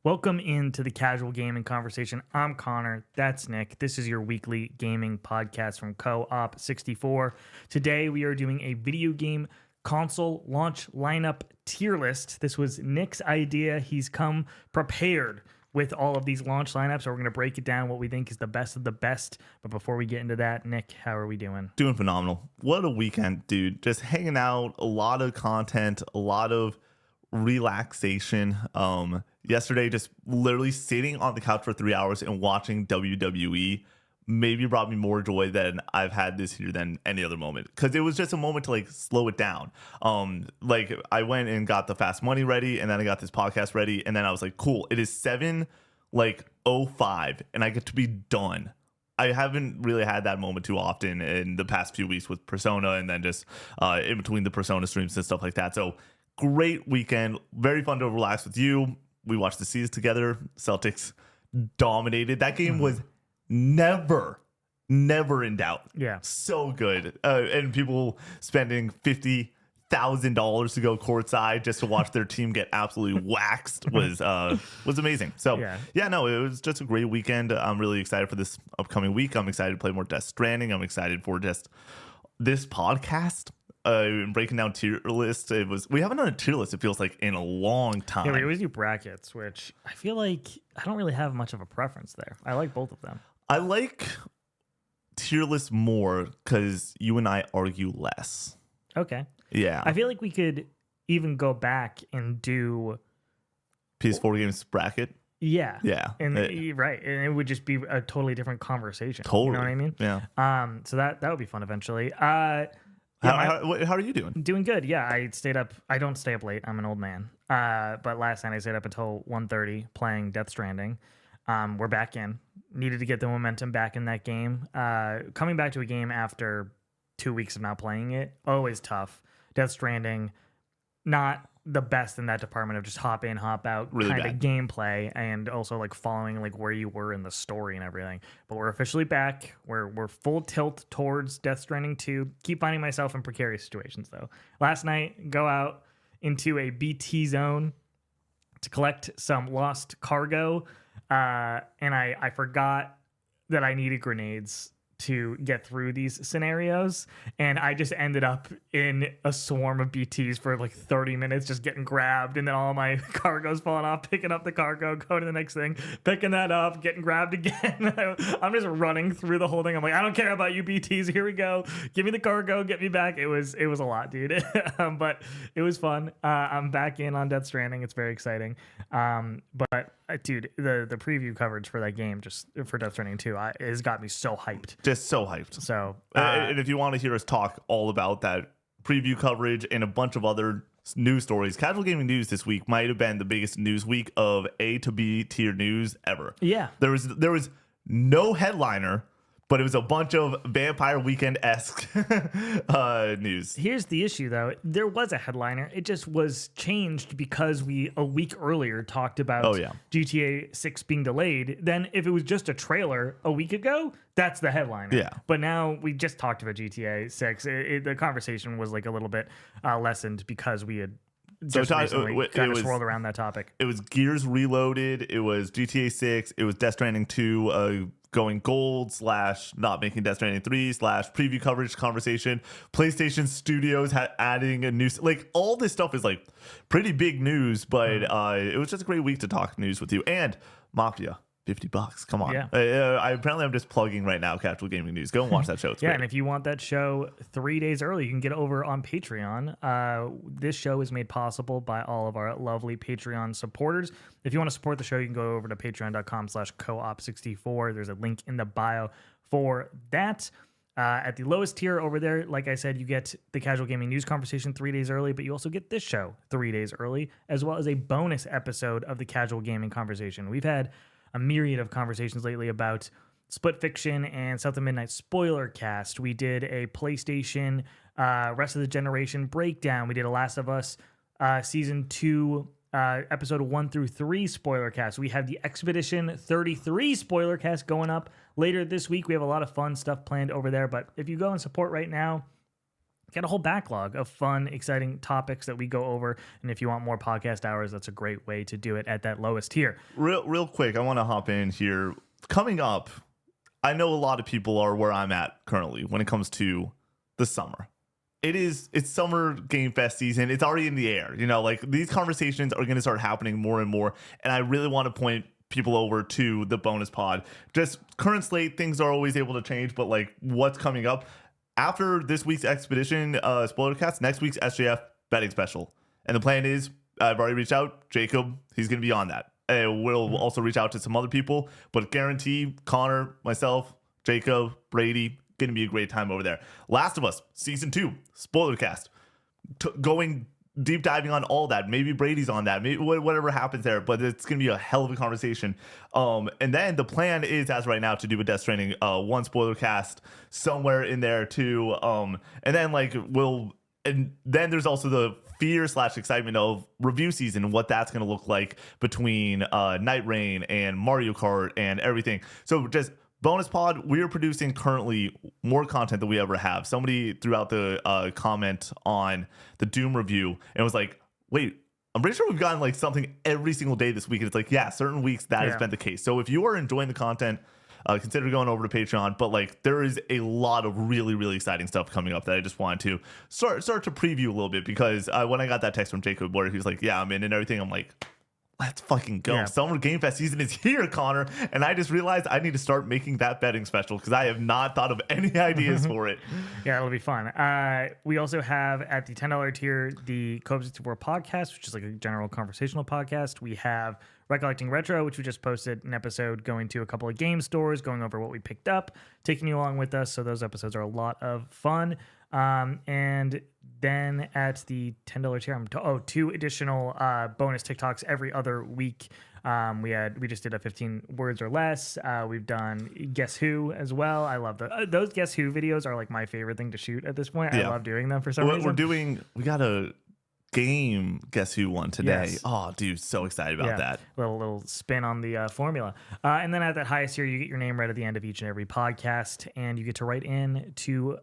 Welcome into the Casual Gaming Conversation. I'm Connor. That's Nick. This is your weekly gaming podcast from Ep.84. Today we are doing a video game console launch lineup tier list. This was Nick's idea. He's come prepared with all of these launch lineups, so we're going to break it down what we think is the best of the best. But before we get into that, Nick, how are we doing? Doing phenomenal. What a weekend, dude. Just hanging out, a lot of content, a lot of relaxation. Yesterday, just literally sitting on the couch for 3 hours and watching WWE maybe brought me more joy than I've had this year than any other moment, because it was just a moment to like slow it down. Like I went and got the fast money ready, and then I got this podcast ready, and then I was like, cool, it is 7:05 and I get to be done. I haven't really had that moment too often in the past few weeks with Persona, and then just in between the Persona streams and stuff like that. So great weekend, very fun to relax with you. We watched the series together. Celtics dominated. That game was never in doubt. Yeah. So good. And people spending $50,000 to go courtside just to watch their team get absolutely waxed was amazing. So yeah, no, it was just a great weekend. I'm really excited for this upcoming week. I'm excited to play more Death Stranding. I'm excited for just this podcast. Breaking down tier list. We haven't done a tier list, it feels like, in a long time. Yeah, we always do brackets, which I feel like I don't really have much of a preference there. I like both of them. I like tier lists more because you and I argue less. Okay. Yeah. I feel like we could even go back and do PS4 games bracket. Yeah. Yeah. And right. And it would just be a totally different conversation. Totally. You know what I mean? Yeah. So that would be fun eventually. How are you doing? Doing good. Yeah, I stayed up. I don't stay up late. I'm an old man. But last night I stayed up until 1:30 playing Death Stranding. We're back in. Needed to get the momentum back in that game. Coming back to a game after 2 weeks of not playing it, always tough. Death Stranding, not the best in that department of just hop in, hop out really kind bad of gameplay, and also like following like where you were in the story and everything. But we're officially back. We're full tilt towards Death Stranding 2. Keep finding myself in precarious situations though. Last night, go out into a BT zone to collect some lost cargo, and I forgot that I needed grenades to get through these scenarios, and I just ended up in a swarm of BTs for like 30 minutes just getting grabbed, and then all my cargo's falling off, picking up the cargo, going to the next thing, picking that up, getting grabbed again. I'm just running through the whole thing. I'm like, I don't care about you BTs, here we go, give me the cargo, get me back. It was a lot, dude. But it was fun. I'm back in on Death Stranding. It's very exciting. But dude, the preview coverage for that game, just for Death Stranding 2, has got me so hyped. Just so hyped. So, and if you want to hear us talk all about that preview coverage and a bunch of other news stories, Casual Gaming News this week might have been the biggest news week of A to B tier news ever. Yeah. There was no headliner, but it was a bunch of Vampire Weekend-esque news. Here's the issue, though. There was a headliner. It just was changed because we, a week earlier, talked about GTA 6 being delayed. Then if it was just a trailer a week ago, that's the headliner. Yeah. But now we just talked about GTA 6. The conversation was like a little bit lessened because we had just recently kind of swirled around that topic. It was Gears Reloaded. It was GTA 6. It was Death Stranding 2 going gold / not making Death Stranding 3 / preview coverage conversation. PlayStation Studios adding a new, like, all this stuff is like pretty big news, but it was just a great week to talk news with you. And Mafia, $50. Come on. Yeah. Apparently I'm just plugging right now Casual Gaming News. Go and watch that show. It's yeah, great. And if you want that show 3 days early, you can get over on Patreon. This show is made possible by all of our lovely Patreon supporters. If you want to support the show, you can go over to patreon.com/coop64. There's a link in the bio for that. At the lowest tier over there, like I said, you get the Casual Gaming News conversation 3 days early, but you also get this show 3 days early, as well as a bonus episode of the Casual Gaming Conversation. We've had a myriad of conversations lately about Split Fiction and South of Midnight spoiler cast. We did a PlayStation Rest of the Generation breakdown. We did a Last of Us Season 2 episode 1 through 3 spoiler cast. We have the Expedition 33 spoiler cast going up later this week. We have a lot of fun stuff planned over there, but if you go and support right now, Got a whole backlog of fun, exciting topics that we go over. And if you want more podcast hours, that's a great way to do it at that lowest tier. Real quick, I want to hop in here. Coming up, I know a lot of people are where I'm at currently when it comes to the summer. It's summer Game Fest season. It's already in the air. You know, like these conversations are going to start happening more and more. And I really want to point people over to the bonus pod. Just current slate, things are always able to change, but like what's coming up after this week's Expedition spoiler cast, next week's SJF betting special. And the plan is, I've already reached out, Jacob, he's going to be on that. We'll also reach out to some other people, but guarantee Connor, myself, Jacob, Brady, going to be a great time over there. Last of Us season 2 spoiler cast, going deep diving on all that. Maybe Brady's on that, maybe whatever happens there, but it's going to be a hell of a conversation. And then the plan is, as right now, to do a Death Stranding 1 spoiler cast somewhere in there too. And then and then there's also the fear/excitement of review season and what that's going to look like between Night Rain and Mario Kart and everything. So just bonus pod, we are producing currently more content than we ever have. Somebody threw out the comment on the Doom review and was like, wait, I'm pretty sure we've gotten like something every single day this week. And it's like, yeah, certain weeks that has been the case. So if you are enjoying the content, consider going over to Patreon. But like there is a lot of really, really exciting stuff coming up that I just wanted to start to preview a little bit, because when I got that text from Jacob where he was like, yeah, I'm in and everything, I'm like, let's fucking go. Yeah. Summer Game Fest season is here, Connor. And I just realized I need to start making that betting special because I have not thought of any ideas for it. Yeah, it'll be fun. We also have at the $10 tier the GOTY podcast, which is like a general conversational podcast. We have Recollecting Retro, which we just posted an episode going to a couple of game stores, going over what we picked up, taking you along with us. So those episodes are a lot of fun. And then at the $10 tier, 2 additional bonus TikToks every other week. We just did a 15 words or less. We've done Guess Who as well. I love those Guess Who videos are like my favorite thing to shoot at this point. Yeah. I love doing them for some reason. We got a game Guess Who one today. Yes. Oh, dude, so excited about that. Little spin on the formula. And then at that highest tier, you get your name right at the end of each and every podcast, and you get to write in to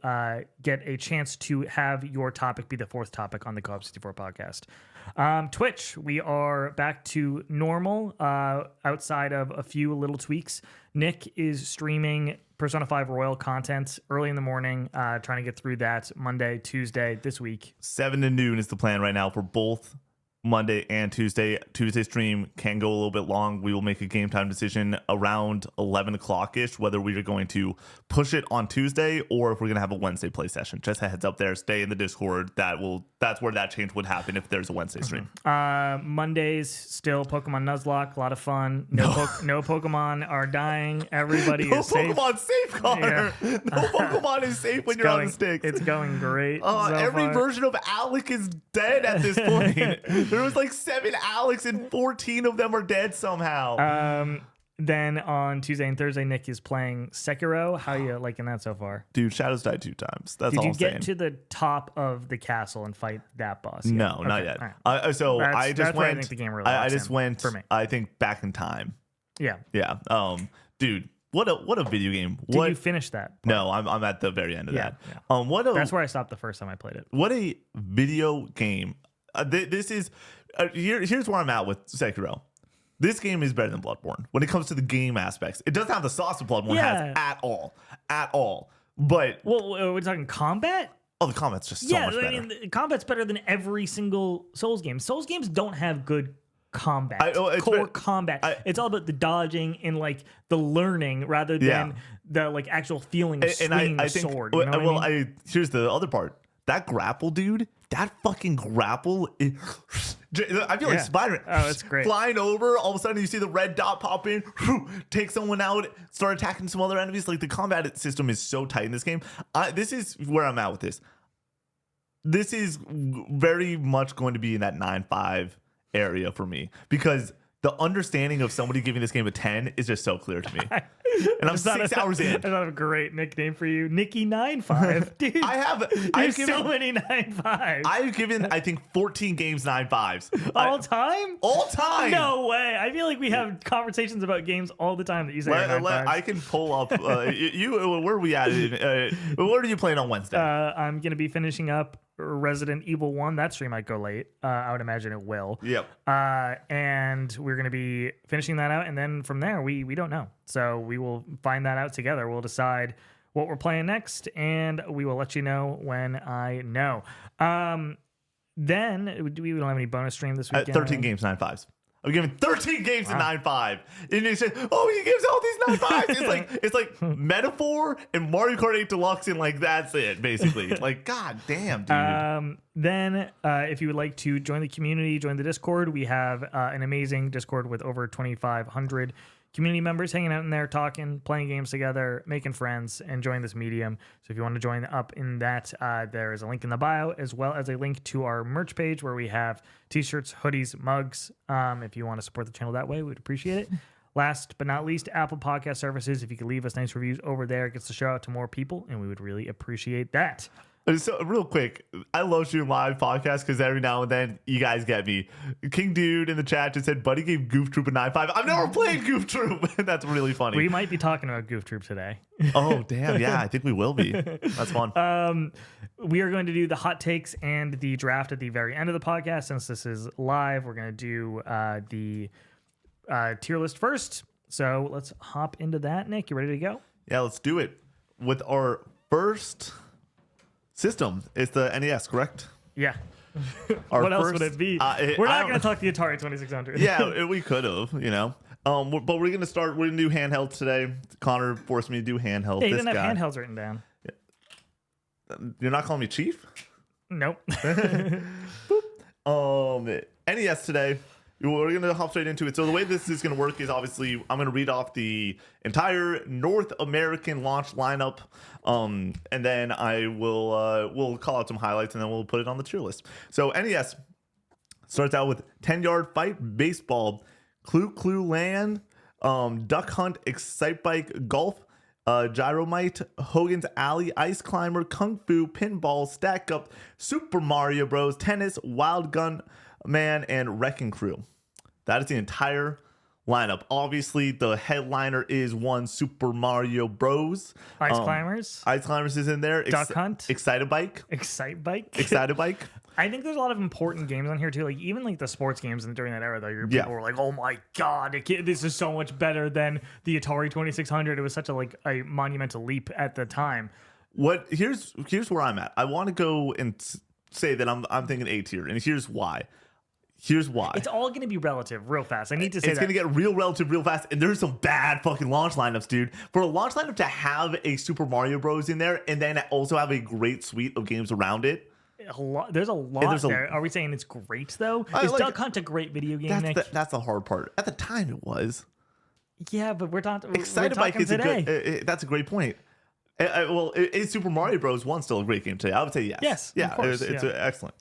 get a chance to have your topic be the 4th topic on the Co-op 64 podcast. Twitch, we are back to normal outside of a few little tweaks. Nick is streaming Persona 5 Royal content early in the morning, trying to get through that Monday, Tuesday this week. 7 to noon is the plan right now for both Monday and Tuesday. Tuesday stream can go a little bit long. We will make a game time decision around 11 o'clock ish, whether we are going to push it on Tuesday or if we're going to have a Wednesday play session. Just a heads up there. Stay in the Discord. That's where that change would happen if there's a Wednesday stream. Mondays still Pokemon Nuzlocke, a lot of fun. No Pokemon are dying. Everybody is safe. No Pokemon safe, Connor. Yeah. No Pokemon is safe when you're on the sticks. It's going great. Every version of Alec is dead at this point. There was like 7 Alex and 14 of them are dead somehow. Then on Tuesday and Thursday, Nick is playing Sekiro. How are you liking that so far? Dude, Shadows died 2 times. That's all I'm saying. Did you get to the top of the castle and fight that boss? No, not yet. Right. I just went for me. I think back in time. Yeah. Yeah. Dude, what a video game. Did you finish that part? No, I'm at the very end of that. Yeah. That's where I stopped the first time I played it. What a video game. This is here's where I'm at with Sekiro. This game is better than Bloodborne when it comes to the game aspects. It doesn't have the sauce that Bloodborne has at all. But we're talking combat. Oh, the combat's just so much better. I mean, the combat's better than every single Souls game. Souls games don't have good combat, combat. It's all about the dodging and like the learning rather than the like actual feeling of swinging the sword. You know what I mean? Here's the other part. That grapple, dude. That fucking grapple. I feel like Spider-Man. Oh, it's great. Flying over, all of a sudden you see the red dot pop in, take someone out, start attacking some other enemies. Like the combat system is so tight in this game. This is where I'm at with this. This is very much going to be in that 9.5 area for me because the understanding of somebody giving this game a 10 is just so clear to me. and I'm 6 hours in. That's not a great nickname for you, Nicky95. Dude, I've there's given so many 9.5s. I've given I think 14 games 9.5s All time. all time. No way. I feel like we have conversations about games all the time that you say are 9.5s. I can pull up. Where are we at? What are you playing on Wednesday? I'm gonna be finishing up Resident Evil 1. That stream might go late. I would imagine it will. Yep. And we're gonna be finishing that out, and then from there we don't know. So we will find that out together. We'll decide what we're playing next, and we will let you know when I know. Then we don't have any bonus stream this weekend. 13 games 9.5s. I'm giving 13 games in 9.5. And you say, oh, he gives all these 9.5s. It's like Metaphor and Mario Kart 8 Deluxe, and like that's it, basically. Like, god damn, dude. Then if you would like to join the community, join the Discord, we have an amazing Discord with over 2,500 community members hanging out in there, talking, playing games together, making friends, enjoying this medium. So if you want to join up in that, there is a link in the bio, as well as a link to our merch page where we have t-shirts, hoodies, mugs. If you want to support the channel that way, we'd appreciate it. Last but not least, Apple Podcast Services. If you could leave us nice reviews over there, it gets the show out to more people, and we would really appreciate that. So real quick, I love shooting live podcasts because every now and then you guys get me. King Dude in the chat just said Buddy gave Goof Troop a 9.5. I've never played Goof Troop. That's really funny. We might be talking about Goof Troop today. Oh, damn. Yeah, I think we will be. That's fun. We are going to do the hot takes and the draft at the very end of the podcast. Since this is live, we're going to do the tier list first. So let's hop into that. Nick, you ready to go? Yeah, let's do it. With our first system, it's the NES, correct? Yeah. What else would it be? We're not going to talk the Atari 2600. Yeah, we could have, you know. But we're going to start. We're going to do handheld today. Connor forced me to do handheld. Hey, you didn't have handhelds written down. You're not calling me Chief? Nope. NES today. We're going to hop straight into it. So the way this is going to work is obviously I'm going to read off the entire North American launch lineup, and then I will we'll call out some highlights, and then we'll put it on the tier list. So NES starts out with 10-Yard Fight, Baseball, Clue Clue Land, Duck Hunt, Excite Bike, Golf, Gyromite, Hogan's Alley, Ice Climber, Kung Fu, Pinball, Stack Up, Super Mario Bros, Tennis, Wild Gun Man, and Wrecking Crew. That is the entire lineup. Obviously, the headliner is one Super Mario Bros. Ice Climbers. Ice Climbers is in there. Duck Hunt. Excite Bike. Excite Bike. Excite Bike. I think there's a lot of important games on here too. Like even like the sports games during that era, though, people were like, "Oh my god, this is so much better than the Atari 2600." It was such a monumental leap at the time. Here's where I'm at. I want to go and say that I'm thinking A tier, and here's why. Here's why. It's all going to be relative real fast. I need to say it's going to get real relative real fast. And there's some bad fucking launch lineups, dude. For a launch lineup to have a Super Mario Bros. In there and then also have a great suite of games around it. There's a lot there. Are we saying it's great, though? Is Duck Hunt a great video game, Nick? That's the hard part. At the time, it was. Yeah, but we're talking is today. A good... that's a great point. Is Super Mario Bros. 1 still a great game today? I would say yes. Yes, yeah, of course, it's excellent.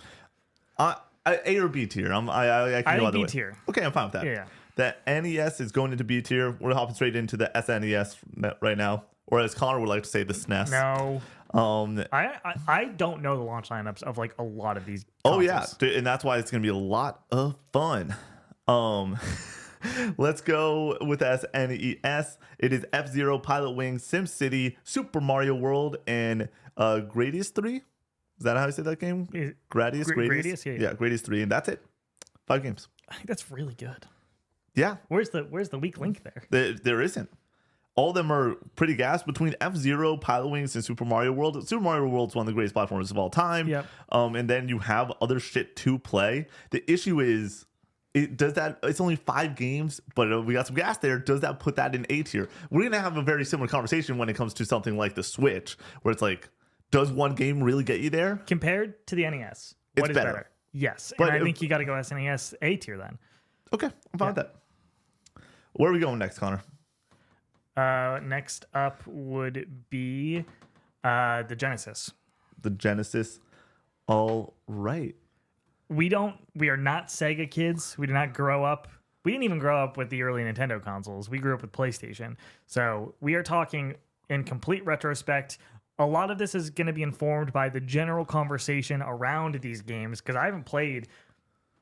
A or B tier? I think B tier. Okay, I'm fine with that. Yeah. The NES is going into B tier. We're hopping straight into the SNES right now, or as Connor would like to say, the SNES. No. I don't know the launch lineups of like a lot of these consoles. Oh yeah, and that's why it's going to be a lot of fun. Let's go with SNES. It is F-Zero, Pilot Wings, SimCity, Super Mario World, and Gradius 3. Is that how I say that game? Gradius? Yeah, Gradius 3, and that's it. 5 games. I think that's really good. Yeah. Where's the weak link there? There isn't. All of them are pretty gas between F-Zero, Pilot Wings, and Super Mario World. Super Mario World is one of the greatest platformers of all time. Yep. And then you have other shit to play. The issue is, it's only 5 games, but we got some gas there. Does that put that in A tier? We're going to have a very similar conversation when it comes to something like the Switch, where it's like, does one game really get you there? Compared to the NES, what is better? Yes. But I think you got to go SNES A tier then. Okay, I'm fine with that. Where are we going next, Connor? Next up would be the Genesis. The Genesis. All right. We are not Sega kids. We did not grow up we didn't even grow up with the early Nintendo consoles. We grew up with PlayStation. So we are talking in complete retrospect. A lot of this is going to be informed by the general conversation around these games because I haven't played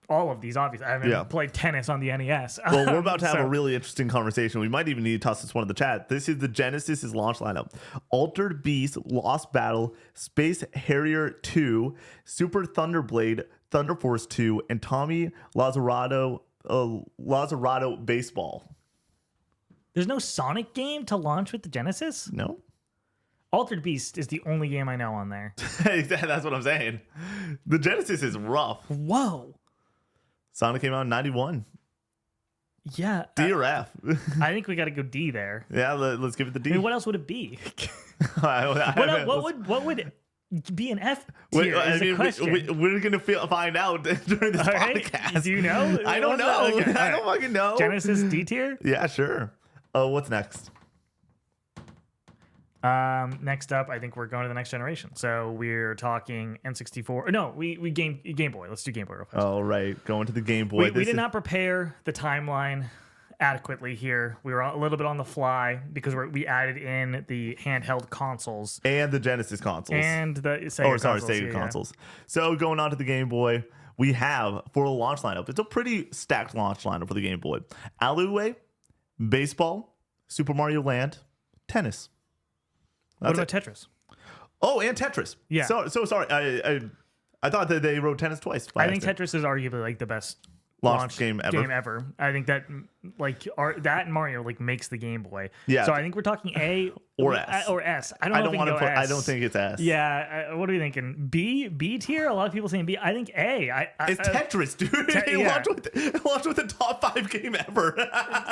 all of these, obviously. I haven't played tennis on the NES. Well, we're about to have a really interesting conversation. We might even need to toss this one in the chat. This is the Genesis' launch lineup. Altered Beast, Lost Battle, Space Harrier 2, Super Thunderblade, Thunder Force 2, and Tommy Lazzarato Baseball. There's no Sonic game to launch with the Genesis? No. Altered Beast is the only game I know on there. That's what I'm saying. The Genesis is rough. Whoa. Sonic came out in 91. Yeah. D or F? I think we got to go D there. Yeah, let's give it the D. I mean, what else would it be? What would be an F tier? We're going to find out during this podcast. Do you know? I don't know. Okay, I don't fucking know. Genesis D tier? Yeah, sure. What's next? Next up, I think we're going to the next generation. So we're talking N64. No, we Game Boy. Let's do Game Boy real fast. Oh, right. Going to the Game Boy. We did not prepare the timeline adequately here. We were a little bit on the fly because we added in the handheld consoles. And the Genesis consoles. And the Sega consoles. So going on to the Game Boy, we have, for a launch lineup, it's a pretty stacked launch lineup for the Game Boy. Alleyway, Baseball, Super Mario Land, Tennis. What about Tetris? Oh, and Tetris. Yeah. So sorry. I thought that they wrote Tennis twice. I think Tetris is arguably like the best launch game ever. I think that that and Mario like makes the Game Boy. Yeah. So I think we're talking A or S. Or S. I don't think it's S. Yeah. What are we thinking? B tier? A lot of people saying B. I think A. It's Tetris, dude. It launched with the top 5 game ever.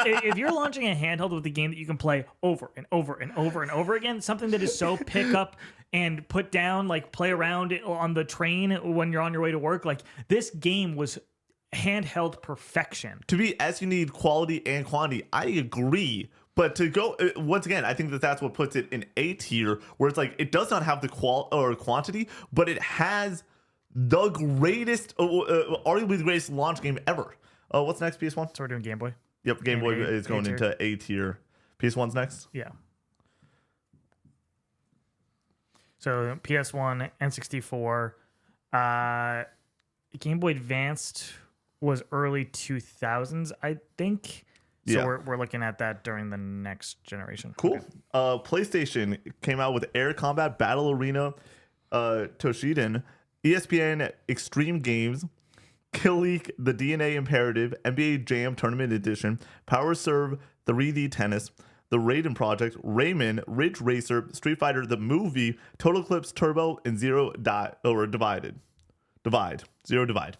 If you're launching a handheld with a game that you can play over and over and over and over again, something that is so pick up and put down, like play around on the train when you're on your way to work, like this game was handheld perfection. To be S, you need quality and quantity. I agree. But to go, once again, I think that's what puts it in A tier, where it's like it does not have the quantity, but it has the greatest, arguably the greatest launch game ever. What's next, PS1? So we're doing Game Boy? Yep, Game Boy is going into A tier. PS1's next? Yeah. So PS1, N64, Game Boy Advanced was early 2000s, I think. So we're looking at that during the next generation. Cool. Okay. PlayStation came out with Air Combat Battle Arena, Toshiden, ESPN Extreme Games, Kill League, The DNA Imperative, NBA Jam Tournament Edition, Power Serve 3D Tennis, The Raiden Project, Rayman, Ridge Racer, Street Fighter the Movie, Total Eclipse Turbo, and Divide. Zero Divide.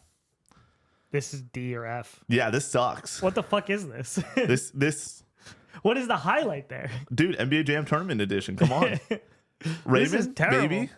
This is D or F. Yeah, this sucks. What the fuck is this? This. What is the highlight there? Dude, NBA Jam Tournament Edition. Come on. Rayman, this is terrible. Baby.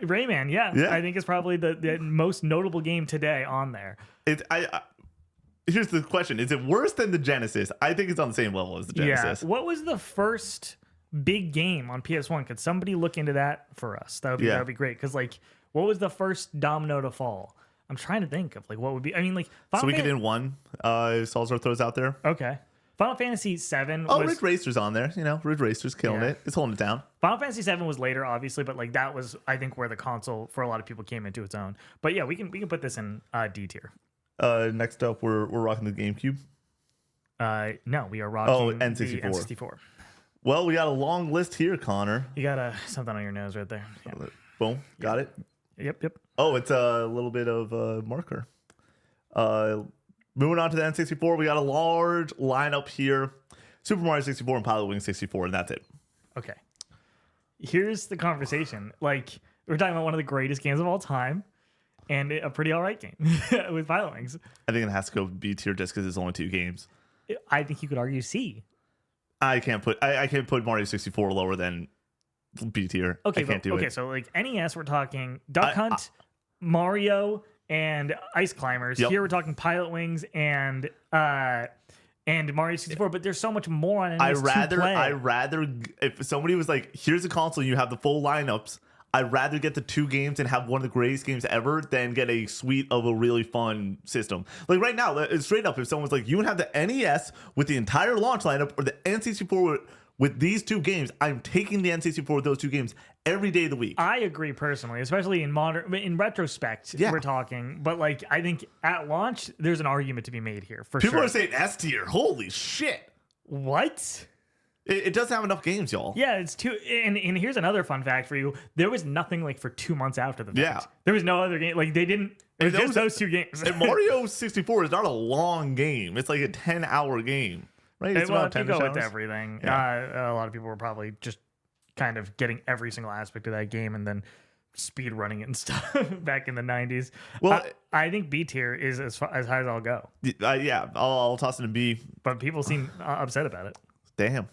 Rayman, yeah. I think it's probably the most notable game today on there. Here's the question. Is it worse than the Genesis? I think it's on the same level as the Genesis. Yeah. What was the first big game on PS1? Could somebody look into that for us? That would be great. Because, like, what was the first domino to fall? I'm trying to think of, like, what would be... I mean, like... So we get in one. Salzar throws out there. Okay. Final Fantasy VII was... Ridge Racer's on there. You know, Ridge Racer's killing it. It's holding it down. Final Fantasy VII was later, obviously, but, like, that was, I think, where the console, for a lot of people, came into its own. But, yeah, we can put this in D tier. Next up, we're rocking the GameCube. No, we are rocking N64. The N64. Well, we got a long list here, Connor. You got something on your nose right there. Yeah. Boom. Got it. Yep. Oh, it's a little bit of a marker. Moving on to the N64, we got a large lineup here. Super Mario 64 and Pilot Wings 64, and that's it. Okay. Here's the conversation. Like, we're talking about one of the greatest games of all time, and a pretty all right game with Pilot Wings. I think it has to go B tier just because it's only 2 games. I think you could argue C. I can't put Mario 64 lower than B tier. Okay, I can't do it. Okay, so like NES, we're talking Duck Hunt, Mario, and Ice Climbers. Yep. Here we're talking Pilot Wings and Mario 64. But there's so much more on NES I rather if somebody was like, "Here's a console, you have the full lineups," I'd rather get the 2 games and have one of the greatest games ever than get a suite of a really fun system. Like right now, it's straight up, if someone's like, you would have the NES with the entire launch lineup or the N64 with these 2 games, I'm taking the N64 with those 2 games every day of the week. I agree personally, especially in retrospect, we're talking. But like, I think at launch, there's an argument to be made here for People sure. are saying S tier. Holy shit. What? It doesn't have enough games, y'all. Yeah, it's too. And here's another fun fact for you: there was nothing like for 2 months after the fact. Yeah, there was no other game. Like they didn't. It was just those 2 games. And Mario 64 is not a long game. It's like a 10-hour game, right? It's well, about if 10 you go hours. with everything, a lot of people were probably just kind of getting every single aspect of that game and then speed running it and stuff back in the 90s. Well, I think B tier is as high as I'll go. Yeah, I'll toss it in B. But people seem upset about it. Damn.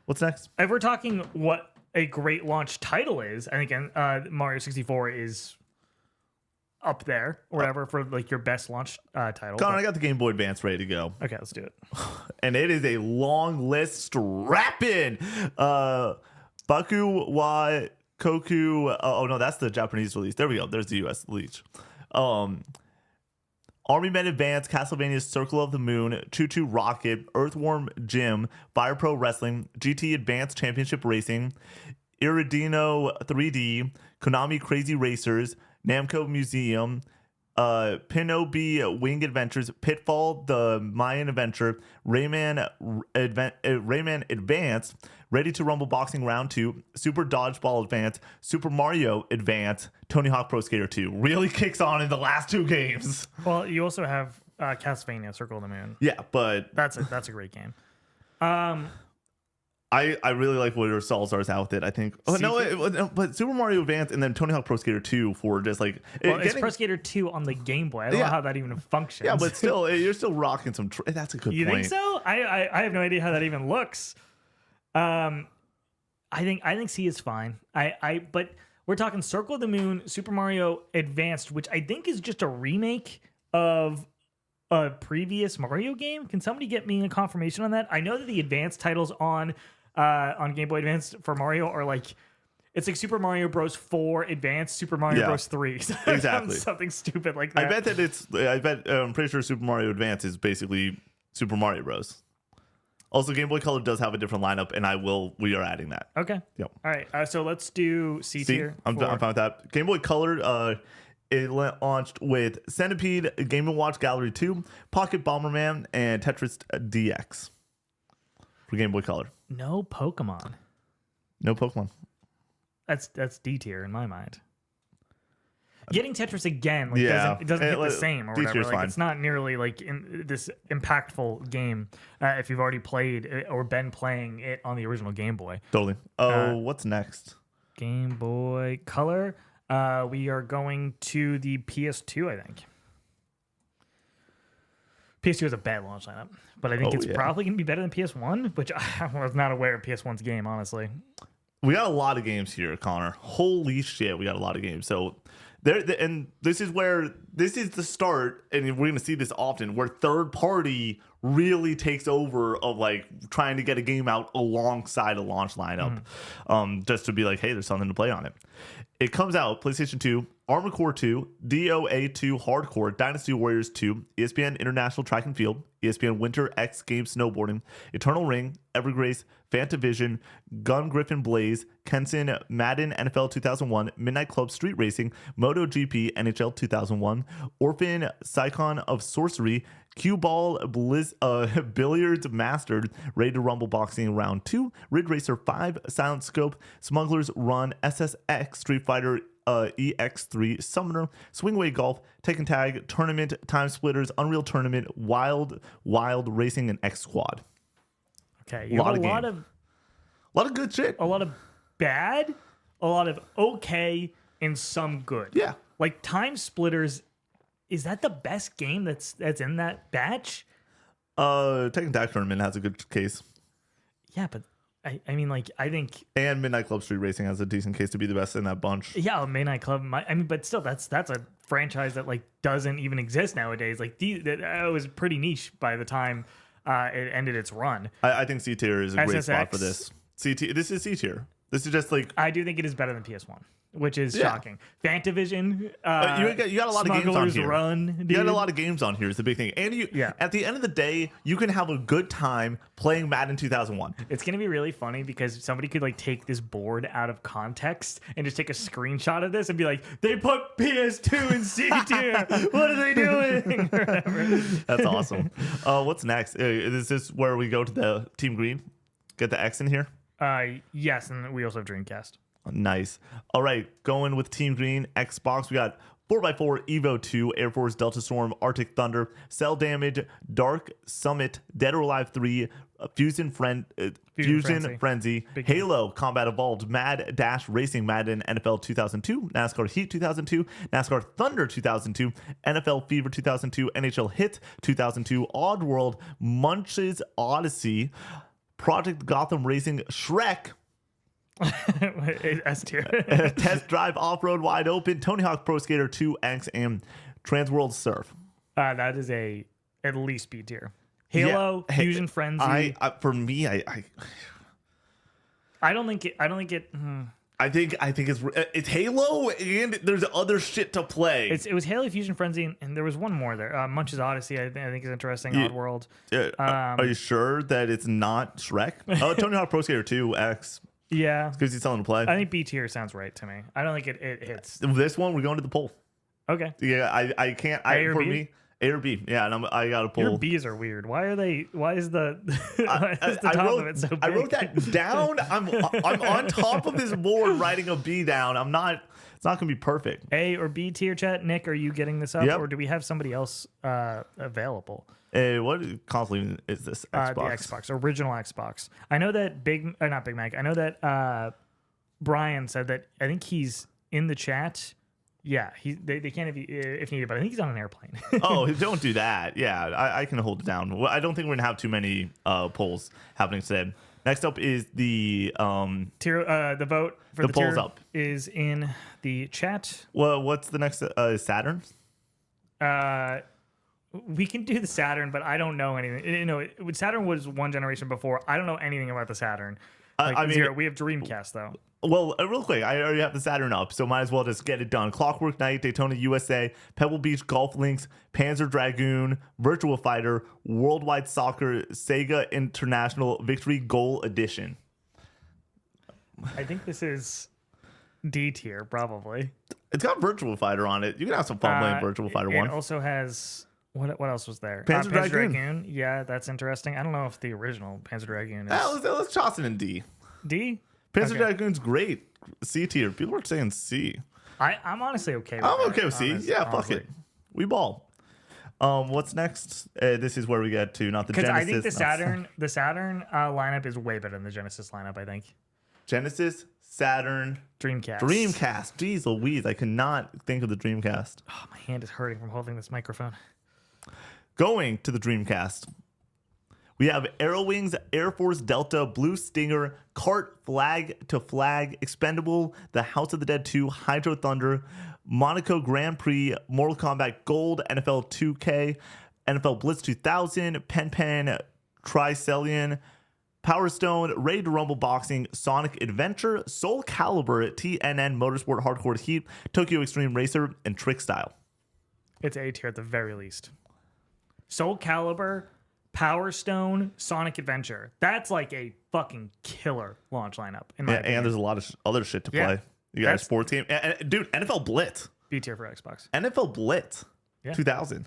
What's next? If we're talking what a great launch title is, I think Mario 64 is up there or whatever for like your best launch title. Connor, I got the Game Boy Advance ready to go. Okay, let's do it. And it is a long list. Strap in. Baku wa Koku. Oh no, that's the Japanese release. There we go. There's the US release. Army Men Advance, Castlevania Circle of the Moon, Choo Choo Rocket, Earthworm Jim, Fire Pro Wrestling, GT Advanced Championship Racing, Iridino 3D, Konami Crazy Racers, Namco Museum, Pinobi Wing Adventures, Pitfall, The Mayan Adventure, Rayman Advance, Ready to Rumble Boxing Round 2, Super Dodgeball Advance, Super Mario Advance, Tony Hawk Pro Skater 2. Really kicks on in the last 2 games. Well, you also have Castlevania Circle of the Moon. Yeah, but that's a great game. I really like what Salazar's out with it. I think. Oh no, but Super Mario Advance and then Tony Hawk Pro Skater 2 for just like. Well, it's Pro Skater 2 on the Game Boy. I don't know how that even functions. Yeah, but still, you're still rocking some. That's a good point. You think so? I have no idea how that even looks. I think C is fine. But we're talking Circle of the Moon, Super Mario Advanced, which I think is just a remake of a previous Mario game. Can somebody get me a confirmation on that? I know that the advanced titles on Game Boy Advance for Mario are like, it's like Super Mario Bros. 4 Advanced, Super Mario Bros. 3. Exactly. Something stupid like that. I'm pretty sure Super Mario Advance is basically Super Mario Bros. Also, Game Boy Color does have a different lineup, and we are adding that. Okay. Yep. All right. So let's do C tier. I'm fine with that. Game Boy Color, it launched with Centipede, Game & Watch Gallery 2, Pocket Bomberman, and Tetris DX for Game Boy Color. No Pokemon. No Pokemon. That's D tier in my mind. Getting Tetris again doesn't hit the same or whatever. Like, it's not nearly like this impactful game if you've already played or been playing it on the original Game Boy. Totally. What's next? Game Boy Color. We are going to the PS2, I think. PS2 has a bad launch lineup, but I think it's probably going to be better than PS1, which I was not aware of PS1's game, honestly. We got a lot of games here, Connor. Holy shit, we got a lot of games. So and this is the start, and we're going to see this often, where third party really takes over of like trying to get a game out alongside a launch lineup, just to be like, hey, there's something to play on it. It comes out PlayStation 2, Armored Core 2, DOA 2 Hardcore, Dynasty Warriors 2, ESPN International Track and Field, ESPN Winter X Games Snowboarding, Eternal Ring, Evergrace, Fantavision, Gun Griffin Blaze, Kenson, Madden NFL 2001, Midnight Club Street Racing, MotoGP NHL 2001, Orphan Psychon of Sorcery, Cue Ball Billiards Mastered, Ready to Rumble Boxing Round 2, Ridge Racer 5, Silent Scope, Smuggler's Run, SSX Street Fighter EX3, Summoner, Swingway Golf, Tekken Tag, Tournament, Time Splitters, Unreal Tournament, Wild Racing, and X Squad. Okay, you have a lot of good shit. A lot of bad, a lot of okay, and some good. Yeah. Like Time Splitters, is that the best game that's in that batch? Tekken Tag Tournament has a good case. Yeah, but I mean, like, I think... And Midnight Club Street Racing has a decent case to be the best in that bunch. Yeah, Midnight Club... but still, that's a franchise that, like, doesn't even exist nowadays. Like, that was pretty niche by the time it ended its run. I think C tier is a great SSX. spot for this. This is C tier. This is just like I do think it is better than PS1, which is shocking. Fantavision, you got a lot of games on here. Run, dude. You got a lot of games on here is the big thing. And at the end of the day, you can have a good time playing Madden 2001. It's gonna be really funny because somebody could like take this board out of context and just take a screenshot of this and be like, they put PS2 in C tier. What are they doing? Or whatever. That's awesome. What's next? Is this where we go to the Team Green? Get the X in here? Yes, and we also have Dreamcast. Nice. All right, going with Team Green, Xbox. We got 4x4 Evo 2, Air Force Delta Storm, Arctic Thunder, Cell Damage, Dark Summit, Dead or Alive 3, Fusion Frenzy, Halo Combat Evolved, Mad Dash Racing, Madden NFL 2002, NASCAR Heat 2002, NASCAR Thunder 2002, NFL Fever 2002, NHL Hit 2002, Oddworld, Munch's Odyssey, Project Gotham Racing, Shrek, S tier. Test Drive Off-Road Wide Open, Tony Hawk Pro Skater 2X, and Transworld Surf. That is at least B tier. Halo, Fusion Frenzy. For me, I don't think it. I think it's Halo, and there's other shit to play. It was Halo, Fusion Frenzy, and there was one more there. Munch's Odyssey, I think is interesting. Oddworld. Are you sure that it's not Shrek? Oh, Tony Hawk Pro Skater 2X. Yeah, because he's telling to play. I think B tier sounds right to me. I don't think it hits. This one, we're going to the poll. Okay. Yeah, I can't. Me, A or B. Yeah, and I got a poll. Your B's are weird. Why is the top of it so big? I wrote that down. I'm on top of this board writing a B down. I'm not. It's not gonna be perfect. A or B tier, chat. Nick, are you getting this up, or do we have somebody else available? What console is this? Xbox? The Xbox, original Xbox. I know that not Big Mac. I know that Brian said that. I think he's in the chat. Yeah, they can't if needed, but I think he's on an airplane. Oh, don't do that. Yeah, I can hold it down. Well, I don't think we're gonna have too many polls happening today. Next up is the tier. The vote for the polls tier up is in the chat. Well, what's the next? Saturn. We can do the Saturn, but I don't know anything. You know, Saturn was one generation before. I don't know anything about the Saturn. We have Dreamcast though. Well, real quick, I already have the Saturn up, so might as well just get it done. Clockwork Knight, Daytona USA, Pebble Beach Golf Links, Panzer Dragoon, Virtua Fighter, Worldwide Soccer, Sega International Victory Goal Edition. I think this is D tier, probably. It's got Virtua Fighter on it. You can have some fun playing Virtua Fighter 1. It also has... What else was there? Panzer Dragoon. Yeah, that's interesting. I don't know if the original Panzer Dragoon is... Let's toss it in D. D? Panzer Dragoon's great. C tier. People are saying C. I'm honestly okay with I'm okay with C. Yeah, fuck honestly. it. We ball. What's next? This is where we get to, not the Genesis. Because I think the Saturn lineup is way better than the Genesis lineup, I think. Genesis, Saturn, Dreamcast. Jeez Louise, I cannot think of the Dreamcast. Oh, my hand is hurting from holding this microphone. Going to the Dreamcast, we have Aerowings, Air Force Delta, Blue Stinger, Kart, Flag to Flag, Expendable, The House of the Dead 2, Hydro Thunder, Monaco Grand Prix, Mortal Kombat Gold, NFL 2K, NFL Blitz 2000, Pen, Tricelion, Power Stone, Ready to Rumble Boxing, Sonic Adventure, Soul Calibur, TNN Motorsport Hardcore Heat, Tokyo Extreme Racer, and Trick Style. It's A tier at the very least. Soul Calibur, Power Stone, Sonic Adventure. That's like a fucking killer launch lineup. In my opinion. And there's a lot of other shit to play. You got a sports game. And, dude, NFL Blitz. B tier for Xbox. NFL Blitz 2000.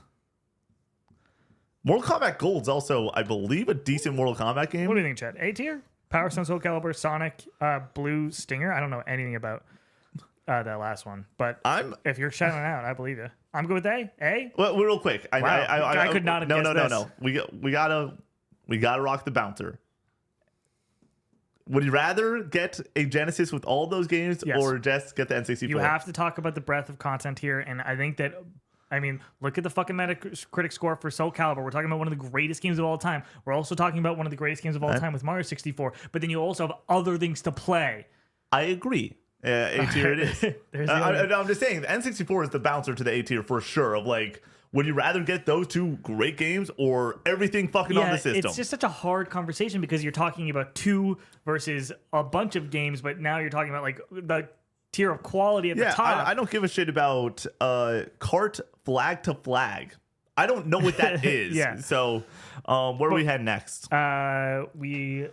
Mortal Kombat Gold's also, I believe, a decent Mortal Kombat game. What do you think, Chad? A tier? Power Stone, Soul Calibur, Sonic, Blue Stinger. I don't know anything about that last one. But if you're shouting it out, I believe you. I'm good with A. A? Well, real quick. I could not have guessed this. No. We gotta rock the bouncer. Would you rather get a Genesis with all those games or just get the N64? You have to talk about the breadth of content here, and I think that, I mean, look at the fucking Metacritic score for Soul Calibur. We're talking about one of the greatest games of all time. We're also talking about one of the greatest games of all time with Mario 64, but then you also have other things to play. I agree. A tier it is. I'm just saying, the N64 is the bouncer to the A tier for sure, of like Would you rather get those two great games or everything fucking on the system? It's just such a hard conversation because you're talking about two versus a bunch of games, but now you're talking about like the tier of quality at the top. I don't give a shit about cart flag to flag. I don't know what that is. Yeah. So where do we head next? We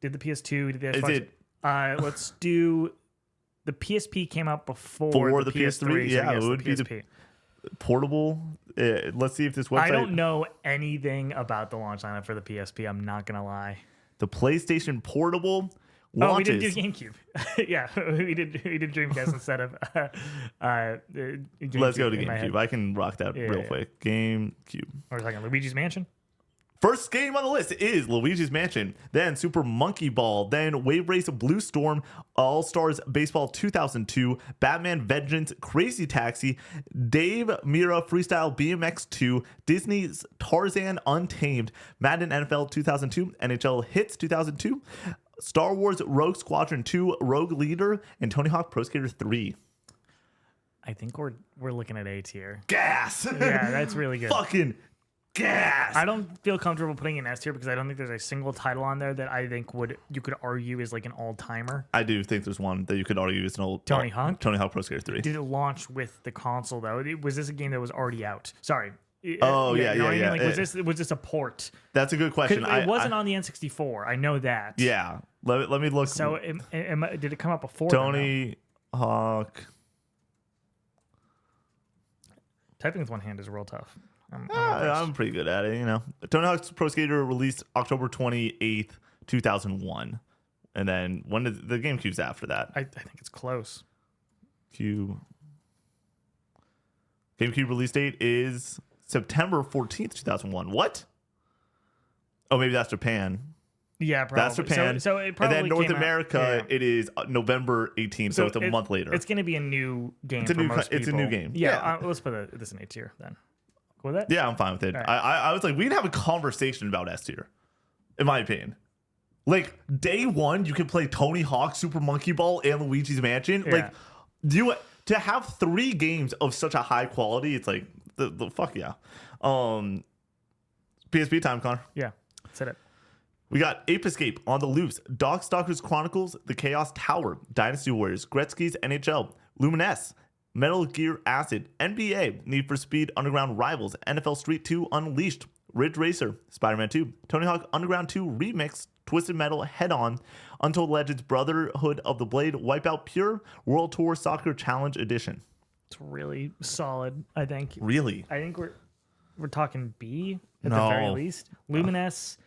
did the PS2. We did the Xbox. Is it let's do the PSP came out before the PS3. PS3? Yeah, so it would be the PSP. Portable. Let's see if this website. I don't know anything about the launch lineup for the PSP. I'm not gonna lie. The PlayStation Portable launches. Oh, we did do GameCube. Yeah, we did Dreamcast instead of. Let's go to GameCube. I can rock that real quick. GameCube. Or talking Luigi's Mansion. First game on the list is Luigi's Mansion, then Super Monkey Ball, then Wave Race Blue Storm, All Stars Baseball 2002, Batman Vengeance, Crazy Taxi, Dave Mira Freestyle BMX 2, Disney's Tarzan Untamed, Madden NFL 2002, NHL Hits 2002, Star Wars Rogue Squadron 2, Rogue Leader, and Tony Hawk Pro Skater 3. I think we're looking at A tier. Gas! Yeah, that's really good. Fucking gas! I don't feel comfortable putting an S tier because I don't think there's a single title on there that I think you could argue is like an all-timer. I do think there's one that you could argue is an old Tony Hawk Pro Skater 3. Did it launch with the console though? Was this a game that was already out? Sorry. Oh yeah. You know what I mean? Like, was this a port? That's a good question. It wasn't on the N64. I know that. Yeah. Let me look. So did it come out before Tony Hawk? Typing with one hand is real tough. I'm pretty good at it, you know. Tony Hawk's Pro Skater released October 28th, 2001. And then when did the GameCube's after that? I think it's close. GameCube release date is September 14th, 2001. What? Oh, maybe that's Japan. Yeah, probably. That's Japan. So it probably and then North came America, out, it is November 18th, so it's a month later. It's going to be a new game It's a for new, most people. it's a new game. Yeah, let's put this in A tier then. Cool with that? Yeah, I'm fine with it. Right. I was like, we can have a conversation about S tier, in my opinion. Like, day one, you can play Tony Hawk, Super Monkey Ball, and Luigi's Mansion. Yeah. Like, to have 3 games of such a high quality, it's like, the fuck yeah. PSP time, Connor. Yeah, said it. We got Ape Escape, On the Loose, Darkstalkers Chronicles, The Chaos Tower, Dynasty Warriors, Gretzky's NHL, Lumines, Metal Gear Acid, NBA, Need for Speed Underground Rivals, NFL Street 2 Unleashed, Ridge Racer, Spider-Man 2, Tony Hawk Underground 2 Remix, Twisted Metal Head On, Untold Legends Brotherhood of the Blade, Wipeout Pure, World Tour Soccer Challenge Edition. It's really solid, I think. Really? I think we're talking B at No. the very least. Lumines,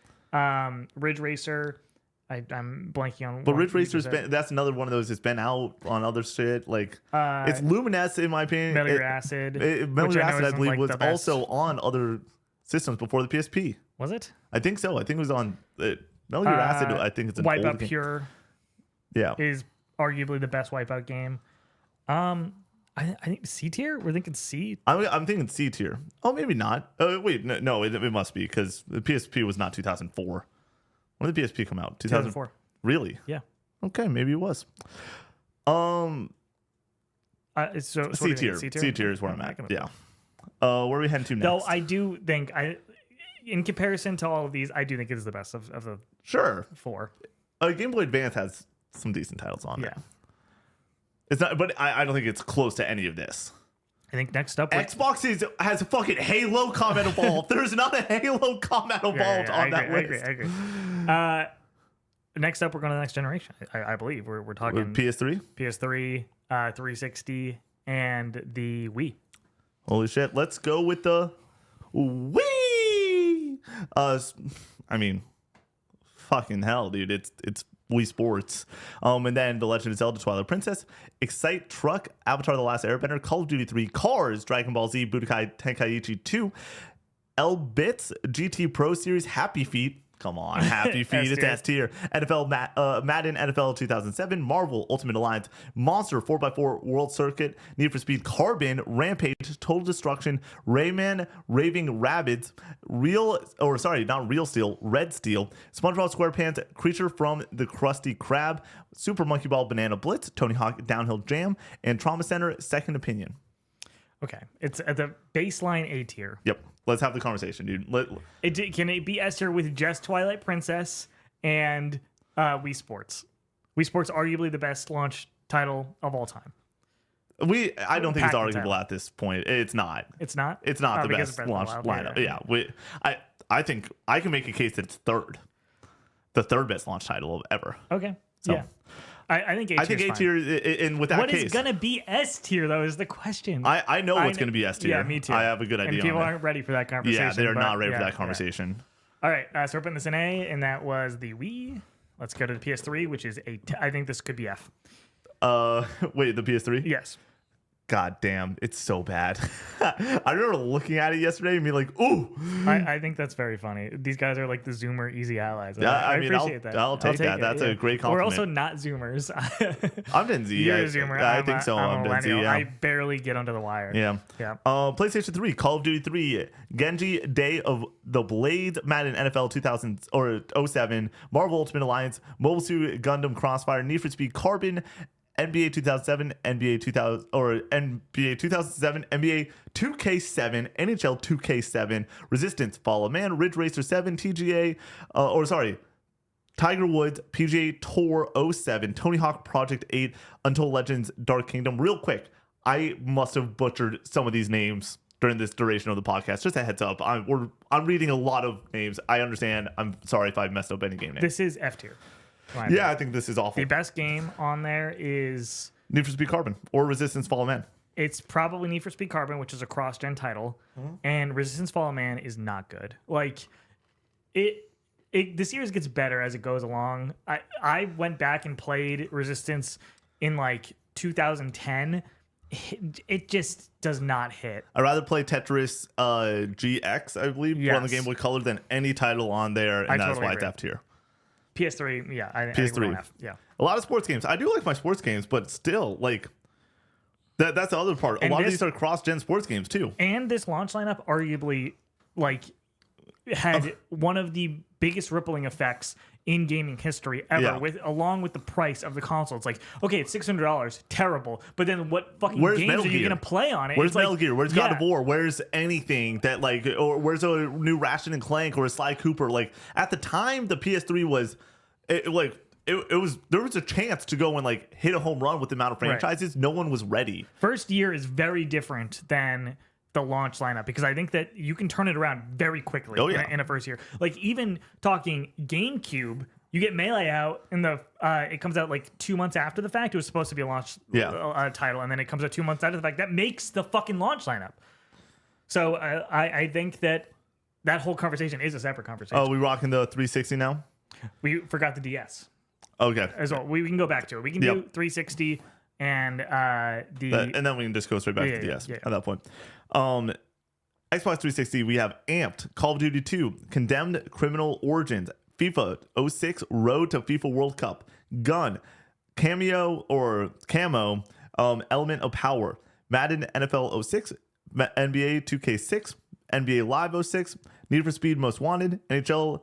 Ridge Racer. I'm blanking on. But one Ridge you Racer's just said. that's another one of those that's been out on other shit. Like, it's Lumines, in my opinion. Metal Gear Acid. Metal which Gear I know Acid, I isn't, believe, like, was the best. also on other systems before the PSP. Was it? I think so. I think it was on Metal Gear Acid. I think it's an Wipeout old game. Pure Yeah. is arguably the best Wipeout game. I think C tier. We're thinking C. I'm thinking C tier. Oh, maybe not. Wait, no, it must be because the PSP was not 2004. When did the PSP come out? 2004. Really? Yeah. Okay, maybe it was. So C tier. C tier is where I'm at. Yeah. Where are we heading to next? Though I do think in comparison to all of these, I do think it is the best of the Sure. 4. Game Boy Advance has some decent titles on it. Yeah. It's not, but I don't think it's close to any of this. I think next up, Xbox has a fucking Halo comment involved. There's not a Halo comment involved on that list. I agree. Next up, we're going to the next generation. I believe we're talking PS3. PS3, 360, and the Wii. Holy shit! Let's go with the Wii. I mean, fucking hell, dude! It's Wii Sports. And then The Legend of Zelda: Twilight Princess, Excite Truck, Avatar: The Last Airbender, Call of Duty 3, Cars, Dragon Ball Z, Budokai Tenkaichi 2, L-Bits, GT Pro Series, Happy Feet. Come on, Happy Feet, it's S tier. Madden NFL 2007, Marvel Ultimate Alliance, Monster 4x4 World Circuit, Need for Speed Carbon, Rampage, Total Destruction, Rayman, Raving Rabbids, not Real Steel, Red Steel, SpongeBob SquarePants, Creature from the Krusty Krab, Super Monkey Ball Banana Blitz, Tony Hawk Downhill Jam, and Trauma Center Second Opinion. Okay, it's at the baseline A tier. Yep. Let's have the conversation, dude. Can it be S tier with just Twilight Princess and Wii Sports? Wii Sports arguably the best launch title of all time. I don't think it's Pack the arguable title. at this point. It's not. It's not. It's not the because best of Breath of launch the Wild. lineup. Yeah. I think I can make a case that it's third. The third best launch title ever. Okay. So, yeah. I think A tier. I think A tier, and with that What case, is gonna be S tier though? Is the question. I know what's going to be S tier. Yeah, me too. I have a good idea. And people on it. aren't ready for that conversation. Yeah, they are but not ready for yeah, that conversation. Yeah. All right, so we're putting this in A, and that was the Wii. Let's go to the PS3, which is I think this could be F. Wait, the PS3? Yes. God damn, it's so bad. I remember looking at it yesterday and being like, ooh. I think that's very funny. These guys are like the Zoomer easy allies. Yeah, I mean, appreciate that. I'll take that. it, That's a great compliment. We're also not Zoomers. I'm Gen Z. You're I, a Zoomer. I think so. I'm I'm a Gen Z. millennial. Yeah. I barely get under the wire. Yeah. Yeah. PlayStation 3, Call of Duty 3, Genji, Day of the Blades, Madden NFL 2000 or 07, Marvel Ultimate Alliance, Mobile Suit Gundam Crossfire, Need for Speed Carbon, NBA 2007, NBA 2000 or NBA 2007, NBA 2K7, NHL 2K7, Resistance, Fall of Man, Ridge Racer 7, TGA, Tiger Woods, PGA Tour 07, Tony Hawk Project 8, Untold Legends, Dark Kingdom. Real quick, I must have butchered some of these names during this duration of the podcast. Just a heads up. I'm reading a lot of names. I understand. I'm sorry if I messed up any game name. This is F tier. Yeah, I think this is awful. The best game on there is Need for Speed Carbon or Resistance Fall of Man. it's probably Need for Speed Carbon, which is a cross-gen title, and Resistance Fall of Man is not good. Like the series gets better as it goes along. I went back and played Resistance in like 2010. It just does not hit. I'd rather play Tetris GX, I believe, on the Yes. Game Boy Color than any title on there, and I that's totally why it's agree. F tier. PS3, yeah. I think PS3. we're on F, yeah. A lot of sports games. I do like my sports games, but still, like, that's the other part. A And lot of this- these are cross-gen sports games, too. And this launch lineup arguably like had one of the biggest rippling effects in gaming history ever, Yeah. along with the price of the console. It's like, okay, it's $600, terrible. But then what fucking Where's games Metal are you Gear? gonna play on it? Where's It's like, Metal Gear? Where's God yeah. of War? Where's anything that, like, or where's a new Ratchet and Clank or a Sly Cooper? Like, at the time, the PS3 was, it was, there was a chance to go and, like, hit a home run with the amount of franchises. No one was ready. First year is very different than the launch lineup because I think that you can turn it around very quickly Oh, yeah. in a first year. Like even talking GameCube, you get Melee out in the it comes out like 2 months after the fact. It was supposed to be a launch title, and then it comes out 2 months after the fact. That makes the fucking launch lineup. So I think that whole conversation is a separate conversation. Oh, we rocking the 360 now? We forgot the DS Okay. as well. We can go back to it. We can Yep. do 360 and And then we can just go straight back to the DS yeah. at that point. Xbox 360, we have Amped, Call of Duty 2, Condemned Criminal Origins, FIFA 06, Road to FIFA World Cup, Gun, Cameo or Camo, Element of Power, Madden NFL 06, NBA 2K6, NBA Live 06, Need for Speed Most Wanted, NHL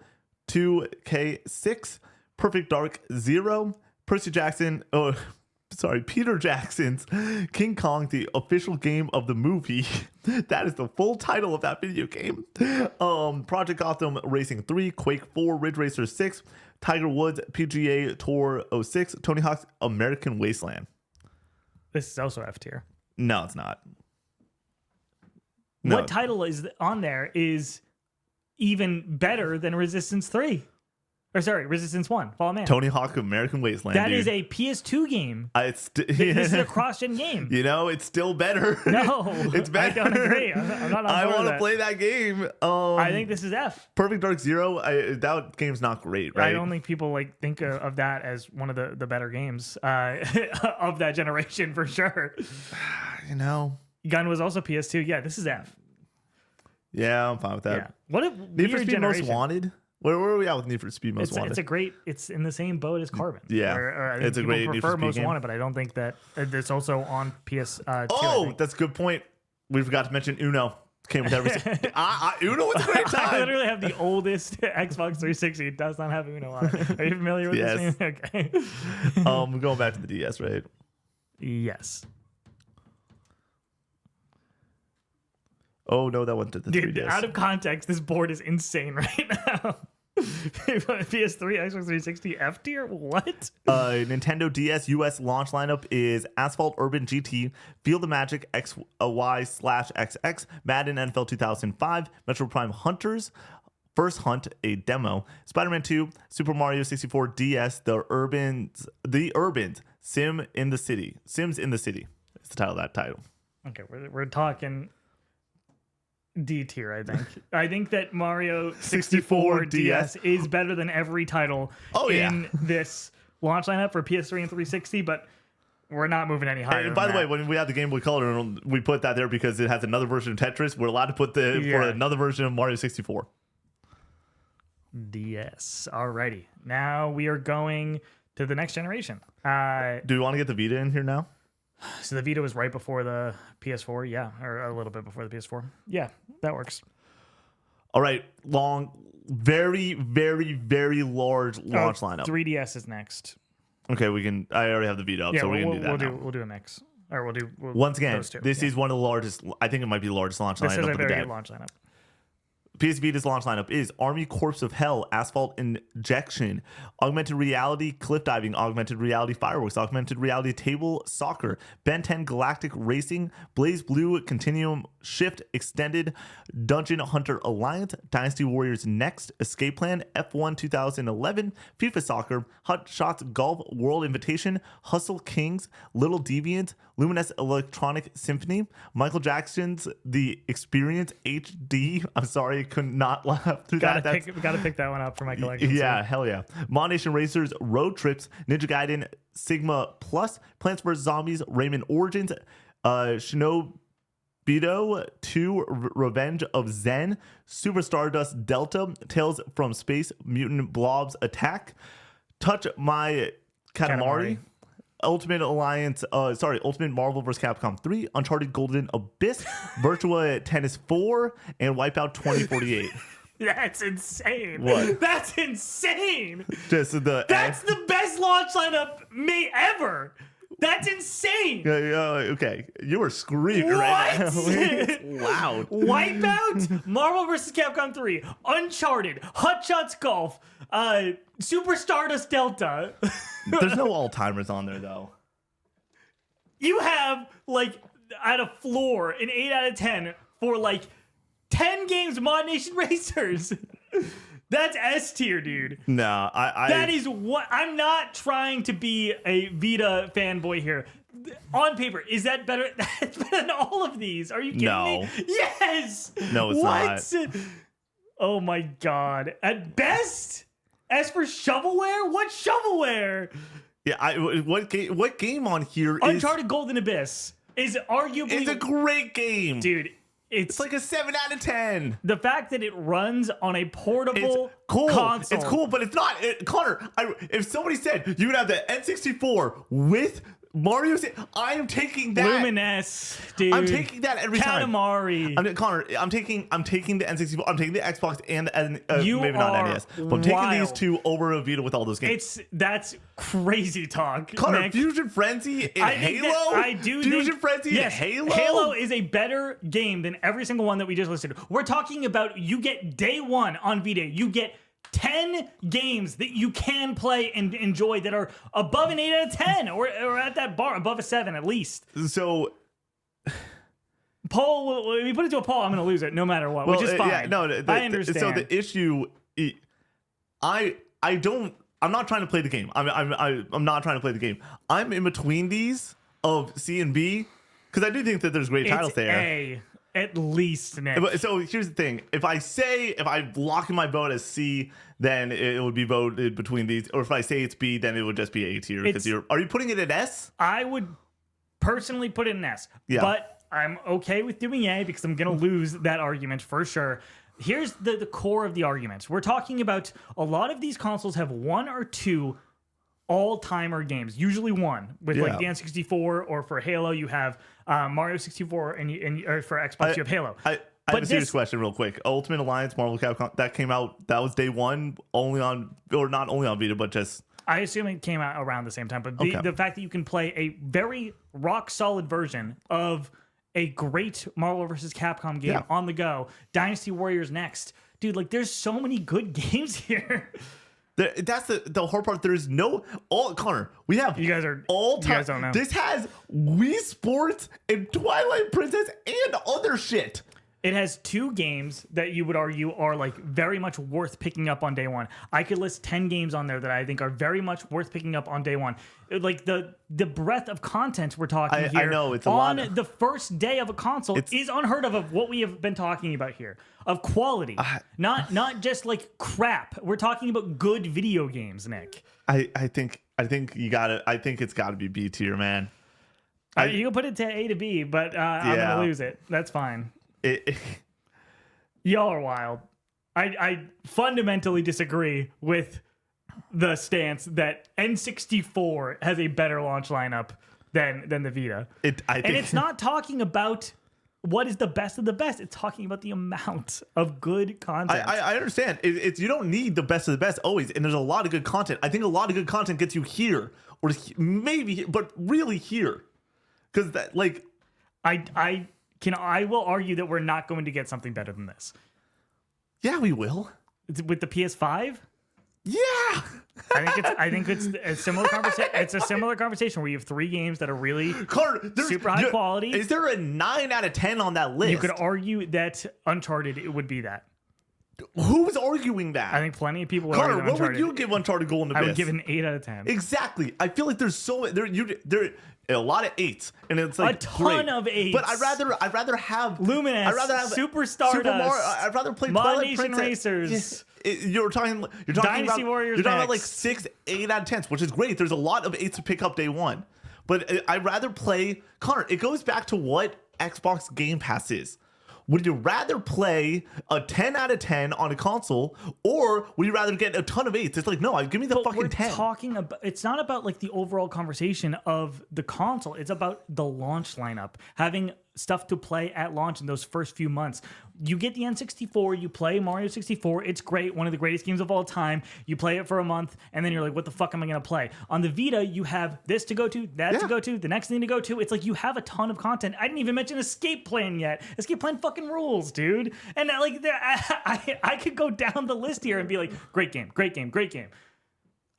2K6, Perfect Dark 0, Peter Jackson's King Kong, the official game of the movie. That is the full title of that video game. Project Gotham Racing 3, Quake 4, Ridge Racer 6, Tiger Woods PGA Tour 06, Tony Hawk's American Wasteland. this is also F tier. No, it's not. No. What title is on there is even better than Resistance 3? Or sorry, Resistance 1, Fall of Man. Tony Hawk American Wasteland. That dude. is a PS2 game. It's This is a cross-gen game. you know, it's still better. No, it's better. I don't agree. I'm not on I board want with to that. play that game. I think this is F. Perfect Dark Zero. That game's not great, right? I don't think people like think of that as one of the better games of that generation for sure. You know. Gun was also PS2. Yeah, this is F. Yeah, I'm fine with that. Yeah. What a Need for weird Speed generation. Most Wanted. Where are we at with Need for Speed Most Wanted? It's in the same boat as Carbon. Yeah. Where, I think It's a people great Need for prefer Speed Most game. Wanted, but I don't think that it's also on PS2. I Oh, think. that's a good point. We forgot to mention Uno. Came with every. Uno was a great I time. literally have the oldest Xbox 360. It does not have Uno on it. Are you familiar with Yes. this game? Okay. We're going back to the DS, right? Yes. Oh no, that went to the Dude, 3DS. out of context, this board is insane right now. PS3, Xbox 360, F tier? What? Nintendo DS US launch lineup is Asphalt Urban GT, Field of Magic XY/XX, Madden NFL 2005, Metro Prime Hunters, First Hunt, a demo, Spider-Man 2, Super Mario 64 DS, The Urbans, Sims in the City. It's the title of that title. Okay, we're talking D tier, I think. I think that Mario 64 DS is better than every title in this launch lineup for PS3 and 360, but we're not moving any higher. And by the way, when we have the Game Boy Color, we put that there because it has another version of Tetris. We're allowed to put for another version of Mario 64. DS. Alrighty. Now we are going to the next generation. Do we want to get the Vita in here now? So the Vita was right before the PS4, yeah, or a little bit before the PS4. Yeah, that works. All right, very, very, very large launch lineup. 3DS is next. Okay, we can. I already have the Vita up, so we can do that. We'll do a mix, or once again. This is one of the largest. I think it might be the largest launch lineup. This is a of the very day. good launch lineup. PS Vita's launch lineup is Army Corps of Hell, Asphalt Injection, Augmented Reality Cliff Diving, Augmented Reality Fireworks, Augmented Reality Table Soccer, Ben 10 Galactic Racing, Blaze Blue Continuum Shift Extended, Dungeon Hunter Alliance, Dynasty Warriors Next, Escape Plan, F1 2011, FIFA Soccer, Hot Shots Golf World Invitation, Hustle Kings, Little Deviant, Luminous Electronic Symphony, Michael Jackson's The Experience HD. I'm sorry, I could not laugh through that. Gotta pick that one up for my collection. Yeah, hell yeah. Mod Nation Racers, Road Trips, Ninja Gaiden, Sigma Plus, Plants vs. Zombies, Rayman Origins, Shinobido 2, Revenge of Zen, Super Stardust Delta, Tales from Space, Mutant Blobs Attack, Touch My Katamari. Ultimate Marvel vs. Capcom 3, Uncharted Golden Abyss, Virtua Tennis 4, and Wipeout 2048. That's insane. What? That's insane. That's the best launch lineup ever. That's insane. Okay, you were screaming right now. It's loud. Wipeout, Marvel vs. Capcom 3, Uncharted, Hot Shots Golf, Super Stardust Delta. There's no all-timers on there, though. You have, at a floor, an 8 out of 10 for, 10 games Mod Nation Racers. That's S tier, dude. No, that is what... I'm not trying to be a Vita fanboy here. On paper, is that better? That's better than all of these. Are you kidding me? Yes! No, it's not. Oh, my God. At best... As for shovelware, what shovelware? Yeah, what game on here Uncharted Golden Abyss is arguably... It's a great game. Dude, it's like a 7 out of 10. The fact that it runs on a portable console. It's cool, but it's not. Connor, if somebody said you would have the N64 with Mario, I am taking that. Luminous, dude. I'm taking that every time. Katamari. Connor, I'm taking the N64. I'm taking the Xbox and you maybe not NES. But I'm taking these two over a Vita with all those games. That's crazy talk, Connor, Nick. Fusion Frenzy and Halo. Fusion Frenzy and Halo. Halo is a better game than every single one that we just listed. We're talking about you get day one on Vita. You get 10 games that you can play and enjoy that are above an 8 out of 10 or at that bar above a 7 at least. So poll, if we put it to a poll, I'm going to lose it no matter what, which is fine. Yeah, no, I understand. So the issue, I'm not trying to play the game. I'm not trying to play the game. I'm in between these of C and B because I do think that there's great titles there. A. At least, Nick. So here's the thing: if I lock in my vote as C, then it would be voted between these. Or if I say it's B, then it would just be A tier. Because are you putting it at S? I would personally put it in S. Yeah. But I'm okay with doing A because I'm gonna lose that argument for sure. Here's the core of the arguments. We're talking about a lot of these consoles have one or two all-timer games, usually one with like the N64 or for Halo you have Mario 64 and or for Xbox you have Halo. I have a serious question real quick. Ultimate Alliance, Marvel Capcom, that came out, that was day one, only on, or not only on Vita, but just... I assume it came out around the same time, but the fact that you can play a very rock-solid version of a great Marvel vs. Capcom game on the go. Dynasty Warriors next. Dude, like there's so many good games here. That's the hard part. There's no Connor. We have you guys are all time. You guys don't know. This has Wii Sports and Twilight Princess and other shit. It has 2 games that you would argue are like very much worth picking up on day one. I could list 10 games on there that I think are very much worth picking up on day one. Like the breadth of content we're talking here. I know it's a on lot. The first day of a console is unheard of what we have been talking about here. Of quality, not just like crap. We're talking about good video games, Nick. I think you gotta. I think it's got to be B tier, man. You can put it to A to B, but I'm gonna lose it. That's fine. Y'all are wild. I fundamentally disagree with the stance that N64 has a better launch lineup than the Vita. And it's not talking about what is the best of the best. It's talking about the amount of good content. I understand. It's you don't need the best of the best always, and there's a lot of good content. I think a lot of good content gets you here, or maybe here, but really here, because that like I will argue that we're not going to get something better than this. Yeah, we will. With the PS5? Yeah. I think it's a similar conversation. It's a similar conversation where you have 3 games that are really super high quality. Is there a 9 out of 10 on that list? You could argue that Uncharted it would be that. Who's arguing that? I think plenty of people would Connor, argue that what would you give Uncharted Golden Abyss? I would give it an 8 out of 10. Exactly. I feel like there's so there a lot of 8s, and it's like a ton of 8s. But I'd rather have Luminous. I'd rather have Super Stardust. I'd rather play Mod Twilight Nation Princess. Racers. You're talking Dynasty Warriors. You're talking about like 6, 8 out of 10s, which is great. There's a lot of 8s to pick up day one, but I'd rather play Connor. It goes back to what Xbox Game Pass is. Would you rather play a 10 out of 10 on a console, or would you rather get a ton of 8s? It's like, no, give me the fucking 10. Talking about, it's not about like the overall conversation of the console. It's about the launch lineup, having stuff to play at launch in those first few months. You get the N64, you play Mario 64, it's great, one of the greatest games of all time. You play it for a month, and then you're like, what the fuck am I going to play? On the Vita, you have this to go to, that to go to, the next thing to go to. It's like you have a ton of content. I didn't even mention Escape Plan yet. Escape Plan fucking rules, dude. And like, I could go down the list here and be like, great game, great game, great game.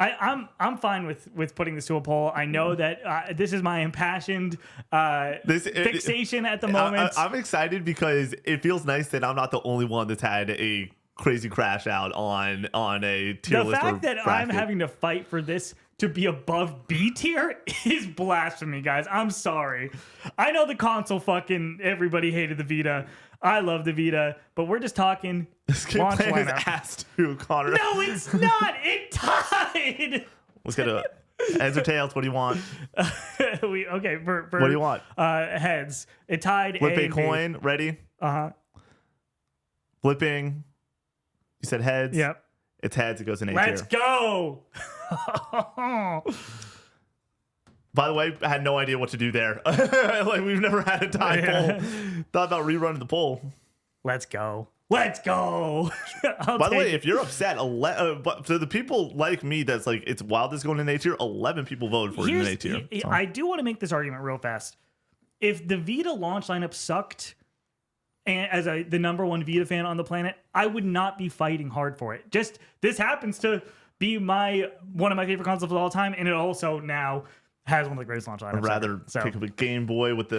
I'm fine with putting this to a poll. I know that this is my impassioned fixation at the moment. I'm excited because it feels nice that I'm not the only one that's had a crazy crash out on a tier list. The fact that I'm having to fight for this to be above B tier is blasphemy, guys. I'm sorry. I know the console fucking everybody hated the Vita. I love the Vita, but we're just talking launch lineup. Is ass too, Connor. No, it's not. It tied. Let's get to it. Heads or tails? What do you want? Okay, for what do you want? Heads. It tied. Flip A a coin. Ready? Flipping. You said heads. Yep. It's heads. It goes in A tier. Let's go. By the way, I had no idea what to do there. Like we've never had a tie poll. Thought about rerunning the poll. Let's go. Let's go. By the way, if you're upset, but to the people like me, that's like it's wild. This going in A tier. 11 people voted for it in A tier. So. I do want to make this argument real fast. If the Vita launch lineup sucked, and as the number one Vita fan on the planet, I would not be fighting hard for it. Just this happens to be one of my favorite consoles of all time, and it also now has one of the greatest launch lineups. I'd rather pick up a Game Boy with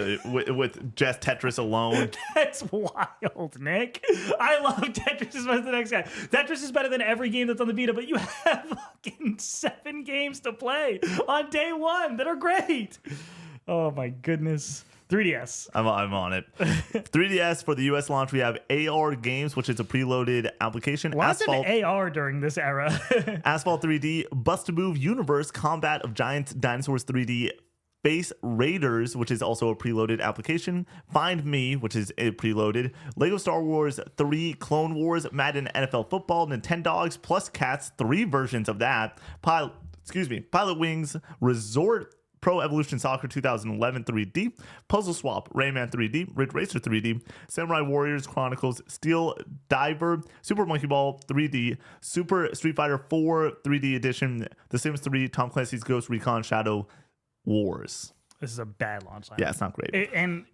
just Tetris alone. That's wild, Nick. I love Tetris as much as the next guy. Tetris is better than every game that's on the Vita, but you have fucking 7 games to play on day one that are great. Oh my goodness. 3DS. I'm on it. 3DS for the US launch. We have AR Games, which is a preloaded application. Lots of AR during this era. Asphalt 3D, Bust to Move Universe, Combat of Giants, Dinosaurs 3D, Space Raiders, which is also a preloaded application. Find Me, which is a preloaded. Lego Star Wars 3, Clone Wars, Madden NFL Football, Nintendogs plus Cats, 3 versions of that. Pilot Wings, Resort Pro Evolution Soccer 2011 3D, Puzzle Swap, Rayman 3D, Ridge Racer 3D, Samurai Warriors Chronicles, Steel Diver, Super Monkey Ball 3D, Super Street Fighter 4 3D Edition, The Sims 3, Tom Clancy's Ghost Recon Shadow Wars. This is a bad launch lineup. Yeah, it's not great. And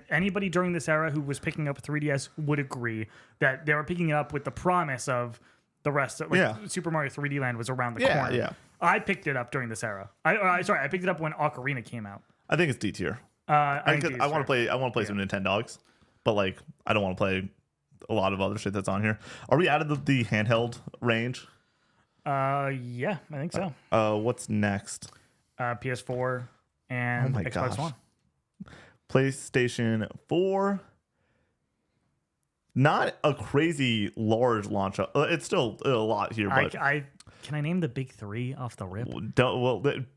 anybody during this era who was picking up a 3DS would agree that they were picking it up with the promise of the rest of Super Mario 3D Land was around the corner. Yeah. I picked it up during this era. I picked it up when Ocarina came out. I think it's D tier. I want to play some Nintendogs, but like I don't want to play a lot of other shit that's on here. Are we out of the handheld range? Yeah, I think so. What's next? PS4 and Xbox One. PlayStation 4. Not a crazy large launch. It's still a lot here, but can I name the big three off the rip?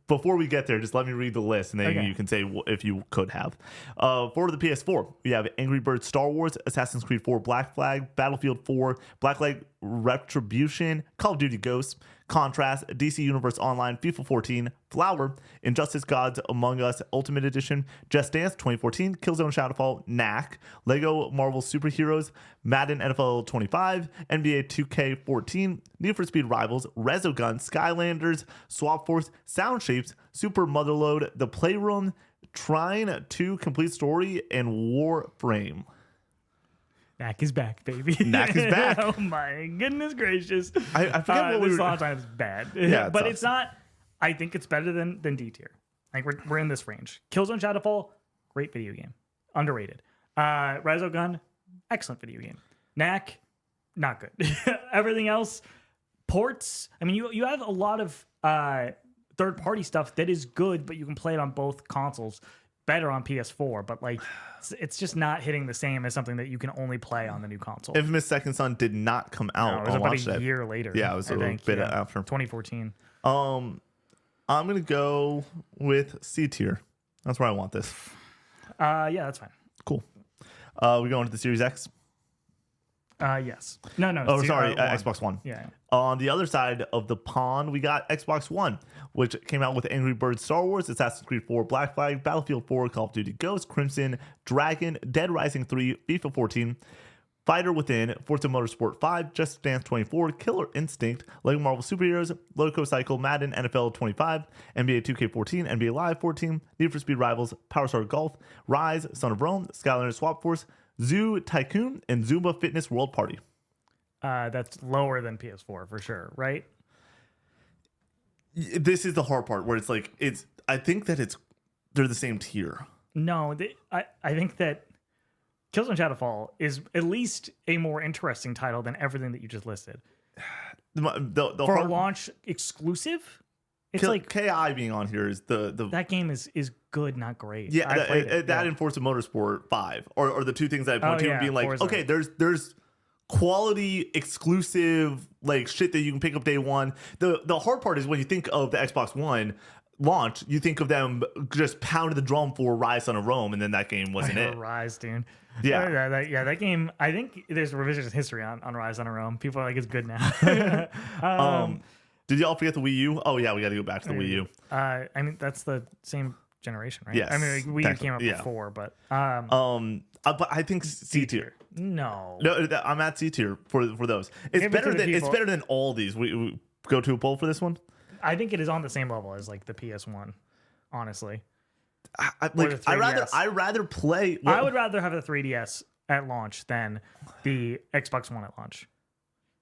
Before we get there, just let me read the list, and then you can say if you could have. For the PS4, we have Angry Birds Star Wars, Assassin's Creed 4 Black Flag, Battlefield 4, Black Flag Retribution, Call of Duty Ghosts, Contrast, DC Universe Online, FIFA 14, Flower, Injustice Gods Among Us Ultimate Edition, Just Dance 2014, Killzone Shadowfall, Knack, Lego Marvel Superheroes, Madden NFL 25, NBA 2K14, Need for Speed Rivals, Resogun, Skylanders, Swap Force, Sound Shapes, Super Motherload, The Playroom, Trine 2 Complete Story, and Warframe. Knack is back, baby. Knack is back. Oh my goodness gracious! I forget what this launch time is bad. Yeah, but it's not. I think it's better than D tier. Like we're in this range. Killzone Shadowfall, great video game, underrated. Resogun, excellent video game. Knack, not good. Everything else, ports. I mean, you have a lot of third party stuff that is good, but you can play it on both consoles. Better on PS4, but like it's just not hitting the same as something that you can only play on the new console. Infamous Second Son did not come out. No, it was about a year later. Yeah, it was a bit after 2014. I'm gonna go with C tier. That's where I want this. Yeah, that's fine. Cool. We going to the Series X. Yes. No. Oh, sorry, Xbox One. Yeah. On the other side of the pond, we got Xbox One, which came out with Angry Birds Star Wars, Assassin's Creed 4 Black Flag, Battlefield 4, Call of Duty Ghosts, Crimson Dragon, Dead Rising 3, FIFA 14, Fighter Within, Forza Motorsport 5, Just Dance 24, Killer Instinct, Lego Marvel Superheroes, Loco Cycle, Madden NFL 25, NBA 2K14, NBA Live 14, Need for Speed Rivals, Power Star Golf, Rise, Son of Rome, Skylanders Swap Force, Zoo Tycoon, and Zumba Fitness World Party. That's lower than PS4 for sure, right? This is the hard part where it's like I think that they're the same tier. No, I think that Killzone Shadowfall is at least a more interesting title than everything that you just listed. For a launch exclusive, it's like KI being on here is the that game is good, not great. Yeah, that and Forza Motorsport 5 or the two things that I point to being like, Forza. Okay, there's quality exclusive like shit that you can pick up day one. The hard part is when you think of the Xbox One launch, you think of them just pounding the drum for Rise, Son of Rome, and then that game wasn't it. Rise, dude. Yeah. That game, I think there's revisionist history on Rise, Son of Rome. People are like, it's good now. Did y'all forget the Wii U? Oh yeah, we got to go back to the Wii U. I mean, that's the same generation, right? Yes. I mean, like, Wii U came out before, but I think C tier. No, I'm at C tier for those. It's better than all these. We go to a poll for this one. I think it is on the same level as like the PS1. Honestly, I rather play. I would rather have the 3DS at launch than the Xbox One at launch.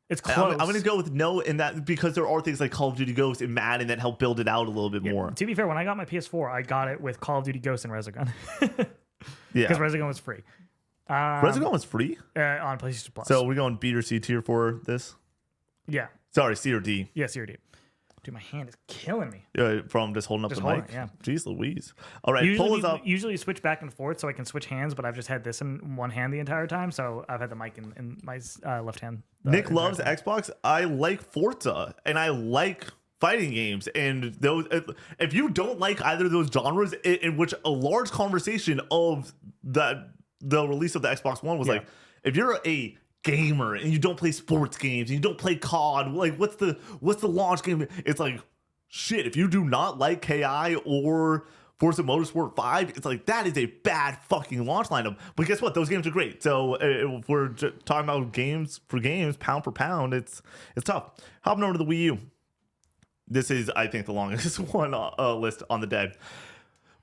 It's close. I'm going to go with no in that because there are things like Call of Duty Ghosts and Madden that help build it out a little bit more. To be fair, when I got my PS4, I got it with Call of Duty Ghosts and Resogun. Yeah. Because Resogun was free. Resogun was free? On PlayStation Plus. So we're going B or C tier for this? Yeah. Sorry, C or D? Yeah, C or D. Dude, my hand is killing me. From just holding up the mic? Yeah. Jeez Louise. All right, pull us up. Usually you switch back and forth so I can switch hands, but I've just had this in one hand the entire time, so I've had the mic in my left hand. Nick loves Xbox. I like Forza, and I like fighting games. And those, if you don't like either of those genres, in which a large conversation of the release of the Xbox One was like, if you're a gamer and you don't play sports games and you don't play COD, like what's the launch game? It's like, shit, if you do not like KI or Forza Motorsport 5, it's like that is a bad fucking launch lineup. But guess what? Those games are great. So if we're talking about games for games, pound for pound, it's tough. Hopping over to the Wii U. This is, I think, the longest one list on the day.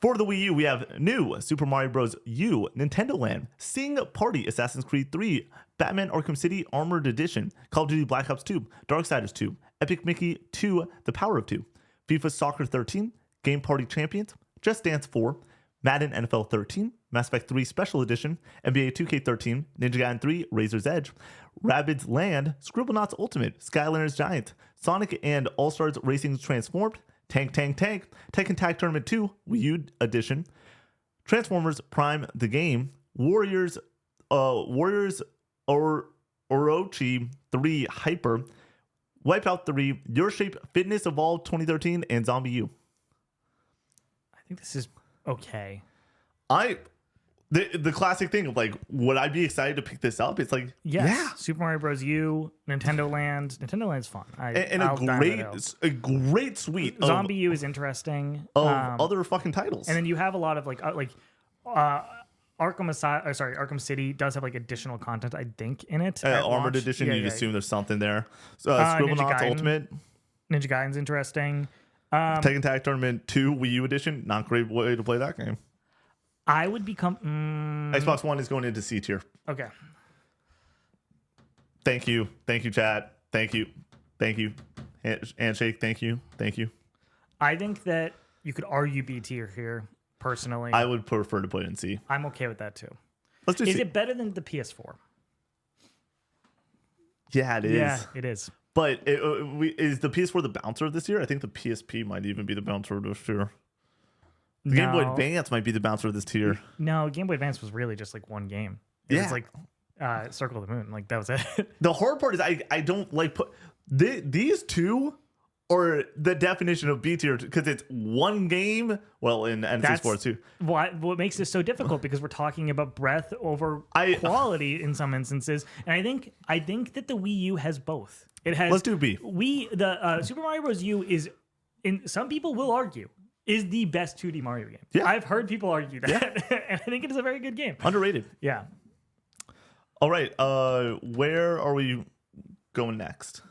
For the Wii U, we have new Super Mario Bros. U, Nintendo Land, Sing Party, Assassin's Creed 3, Batman Arkham City Armored Edition, Call of Duty Black Ops 2, Darksiders 2, Epic Mickey 2, The Power of 2, FIFA Soccer 13, Game Party Champions, Just Dance 4, Madden NFL 13, Mass Effect 3 Special Edition, NBA 2K13, Ninja Gaiden 3, Razor's Edge, Rabbids Land, Scribblenauts Ultimate, Skylanders Giant, Sonic and All-Stars Racing Transformed, Tank, Tekken Tag Tournament 2, Wii U Edition, Transformers Prime the Game, Warriors Orochi 3 Hyper, Wipeout 3, Your Shape Fitness Evolved 2013, and Zombie U. I think this is okay. The classic thing of like, would I be excited to pick this up? It's like, Yes. yeah. Super Mario Bros. U, Nintendo Land. Nintendo Land's fun. A great suite Zombie U is interesting. of other fucking titles. And then you have a lot of Arkham City does have like additional content, I think, in it. Armored Edition, you'd assume there's something there. Scribblenauts Ultimate. Ninja Gaiden's interesting. Tekken Tag Tournament 2 Wii U Edition, not great way to play that game. I would become... Xbox One is going into C tier. Okay. Thank you, chat. Thank you. Handshake, thank you. I think that you could argue B tier here, personally. I would prefer to put it in C. I'm okay with that, too. Let's do Is C. it better than the PS4? Yeah, it is. Yeah, it is. But is the PS4 the bouncer of this year? I think the PSP might even be the bouncer of this year. The Game Boy Advance might be the bouncer of this tier. No, Game Boy Advance was really just like one game. It was like Circle of the Moon. Like, that was it. The hard part is I don't like put... These two are the definition of B tier because it's one game. Well, in NFC Sports too. What makes this so difficult, because we're talking about breadth over quality in some instances. And I think that the Wii U has both. It has... Let's do B. The Super Mario Bros. U is, some people will argue, is the best 2D Mario game. Yeah. I've heard people argue that. Yeah. And I think it is a very good game. Underrated. Yeah. All right. Where are we going next?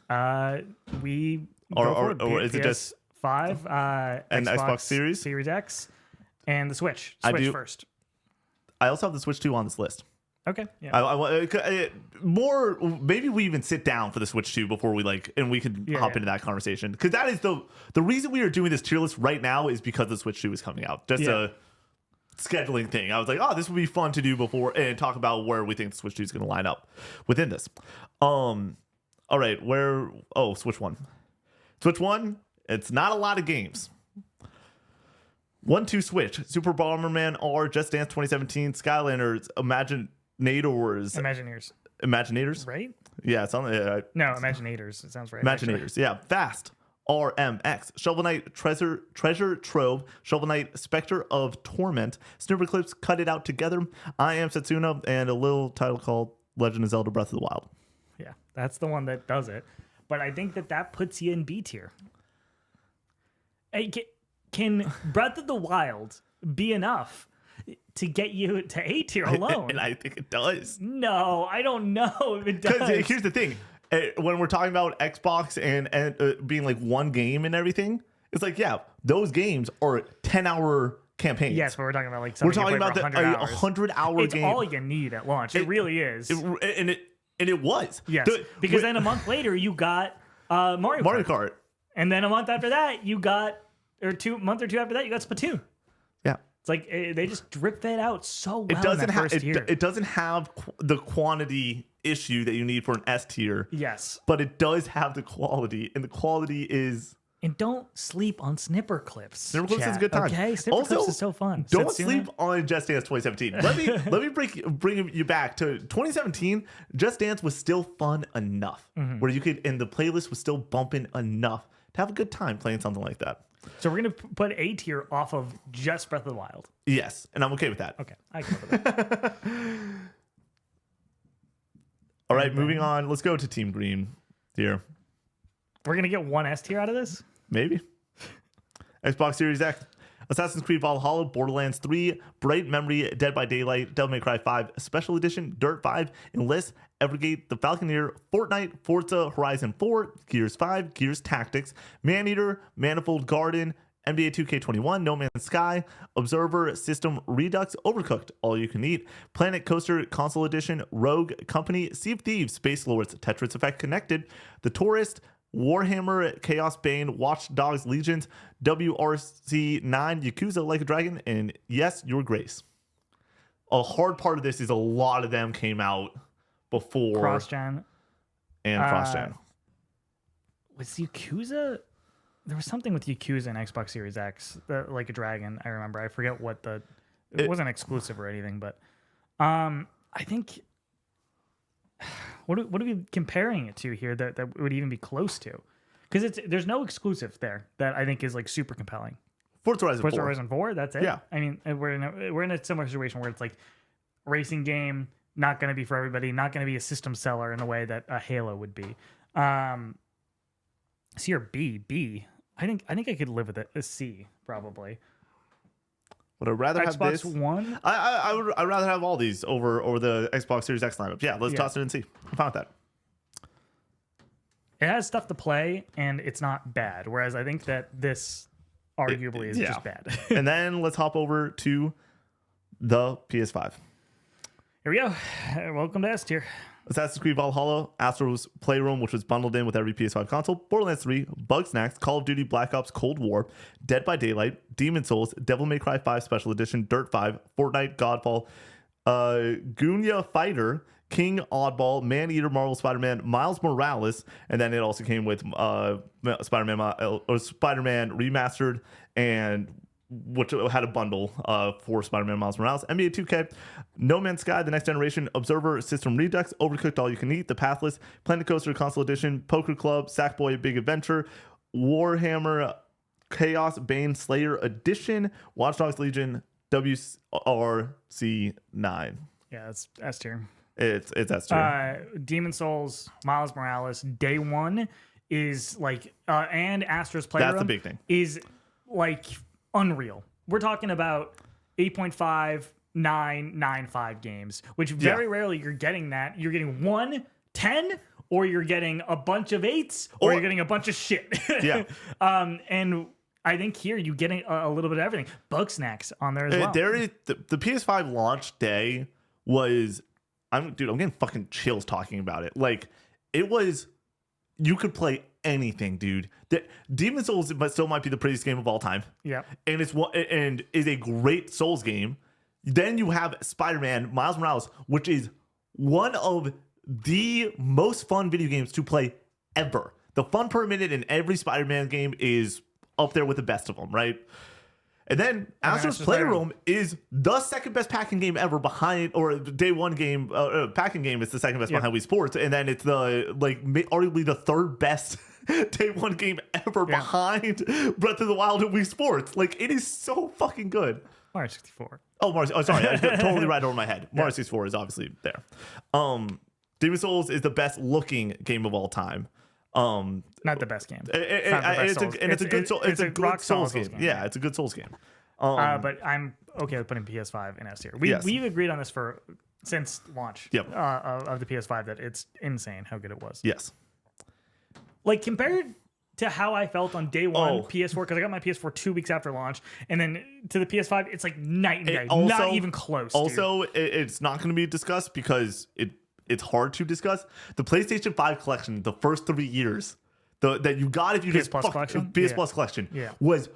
We or is it just PS5, and Xbox Series X, and the Switch. Switch first. I also have the Switch 2 on this list. Okay. Yeah. More, maybe we even sit down for the Switch 2 before we and we can hop into that conversation, because that is the reason we are doing this tier list right now is because the Switch 2 is coming out. Just a scheduling thing. I was like, oh, this would be fun to do before and talk about where we think the Switch 2 is going to line up within this. All right, Switch 1. Switch 1, it's not a lot of games. 1-2 Switch, Super Bomberman R, Just Dance 2017, Skylanders, Imaginators, right? Yeah, it's on the no, Imaginators. It sounds right. Imaginators, actually. Yeah. Fast, RMX, Shovel Knight Treasure Trove, Shovel Knight Spectre of Torment, Snipper Clips Cut It Out Together, I Am Setsuna, and a little title called Legend of Zelda Breath of the Wild. Yeah, that's the one that does it. But I think that puts you in B tier. Can Breath of the Wild be enough to get you to A tier alone? And I think it does. No, I don't know if it does. Because here's the thing. When we're talking about Xbox and being like one game and everything, it's like, yeah, those games are 10-hour campaigns. Yes, but we're talking about like we're talking about a 100-hour game. It's all you need at launch. It really is. And it was. Yes, because then a month later you got Mario Kart. And then a month after that you got, or month or two after that you got Splatoon. Yeah. It's like they just drip fed out so well. It doesn't have the quantity issue that you need for an S tier. Yes. But it does have the quality, and the quality is... And don't sleep on Snipper Clips. Snipper Clips is a good time. Okay, Snipper Clips is so fun. Don't sleep on Just Dance 2017. Let me bring you back to 2017. Just Dance was still fun enough where you could, and the playlist was still bumping enough to have a good time playing something like that. So we're gonna put A tier off of just Breath of the Wild. Yes, and I'm okay with that. Okay, I can live with that. All right, moving on. Let's go to Team Green here. We're gonna get one S tier out of this. Maybe. Xbox Series X, Assassin's Creed Valhalla, Borderlands 3, Bright Memory, Dead by Daylight, Devil May Cry 5 Special Edition, Dirt 5, Enlist, Evergate, The Falconeer, Fortnite, Forza Horizon 4, Gears 5, Gears Tactics, Maneater, Manifold Garden, NBA 2K21, No Man's Sky, Observer, System, Redux, Overcooked, All You Can Eat, Planet Coaster, Console Edition, Rogue Company, Sea of Thieves, Space Lords, Tetris Effect Connected, The Tourist, Warhammer, Chaos Bane, Watch Dogs Legions, WRC 9, Yakuza Like a Dragon, and yes, Your Grace. A hard part of this is a lot of them came out before Cross-gen. And cross-gen. Was Yakuza? There was something with Yakuza and Xbox Series X, Like a Dragon. I remember. I forget what it wasn't exclusive or anything, but I think what are we comparing it to here that would even be close to? Because there's no exclusive there that I think is like super compelling. Forza Horizon 4, that's it. Yeah. I mean, we're in a similar situation where it's like racing game, not going to be for everybody, not going to be a system seller in the way that a Halo would be. C or B. I think I could live with it. A C probably. Would I rather have Xbox this? One? I'd rather have all these over the Xbox Series X lineup. Yeah, let's toss it and see. I'm fine with that. It has stuff to play and it's not bad. Whereas I think that this arguably is just bad. And then let's hop over to the PS5. Here we go. Welcome to S tier. Assassin's Creed Valhalla, Astro's Playroom, which was bundled in with every PS5 console, Borderlands 3, Bugsnax, Call of Duty Black Ops Cold War, Dead by Daylight, Demon Souls, Devil May Cry 5 Special Edition, Dirt 5, Fortnite, Godfall, Gunya Fighter, King Oddball, Maneater, Marvel Spider-Man, Miles Morales, and then it also came with Spider-Man Remastered, and which had a bundle for Spider-Man Miles Morales, NBA 2K, No Man's Sky, The Next Generation, Observer, System Redux, Overcooked All You Can Eat, The Pathless, Planet Coaster Console Edition, Poker Club, Sackboy Big Adventure, Warhammer, Chaos Bane Slayer Edition, Watch Dogs Legion, WRC 9. Yeah, it's S tier. It's S tier. Demon Souls, Miles Morales, day one is like, and Astro's Playroom. That's the big thing. Is like unreal. We're talking about 8.5, 9, 9.5 games, which very rarely you're getting that. You're getting 1, 10, or you're getting a bunch of 8s, or you're getting a bunch of shit. Yeah. And I think here you getting a little bit of everything. Bugsnax on there as well. There is the PS5 launch day was, I'm getting fucking chills talking about it. Like, it was, you could play anything, dude. Demon Souls still might be the prettiest game of all time. Yeah, and is a great Souls game. Then you have Spider-Man Miles Morales, which is one of the most fun video games to play ever. The fun per minute in every Spider-Man game is up there with the best of them, right? And then Astro's Playroom is the second best packing game ever behind, or day one game, packing game is the second best behind Wii Sports. And then it's arguably the third best day one game ever behind Breath of the Wild and Wii Sports. Like, it is so fucking good. Mario 64. Sorry. I totally right over my head. Mario 64 is obviously there. Demon Souls is the best looking game of all time. Not the best game. It's a good Souls game. Yeah, it's a good Souls game. But I'm okay with putting PS5 in S tier. We've agreed on this since launch of the PS5 that it's insane how good it was. Yes. Like, compared to how I felt on day one PS4, because I got my PS4 2 weeks after launch, and then to the PS5, it's like night and day. Not even close. Also, it's not going to be discussed because it's hard to discuss. The PlayStation 5 collection, the first 3 years, that you got if you PS Plus collection? PS Plus collection was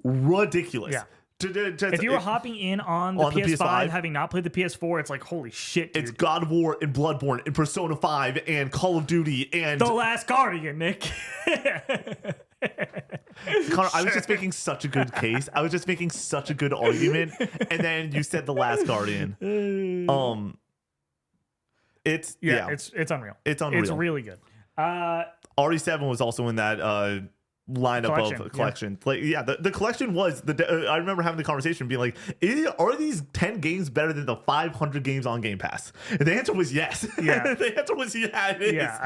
ridiculous. Yeah. If you were hopping in on the PS5, having not played the PS4, it's like, holy shit, dude. It's God of War and Bloodborne and Persona 5 and Call of Duty and The Last Guardian, Nick. Connor, I was just making such a good case. I was just making such a good argument, and then you said The Last Guardian. It's unreal. It's unreal. It's really good. RE7 was also in that lineup of collection. Like, the collection was I remember having the conversation being like, are these 10 games better than the 500 games on Game Pass? And the answer was yes. Yeah. The answer was yeah. It is. Yeah,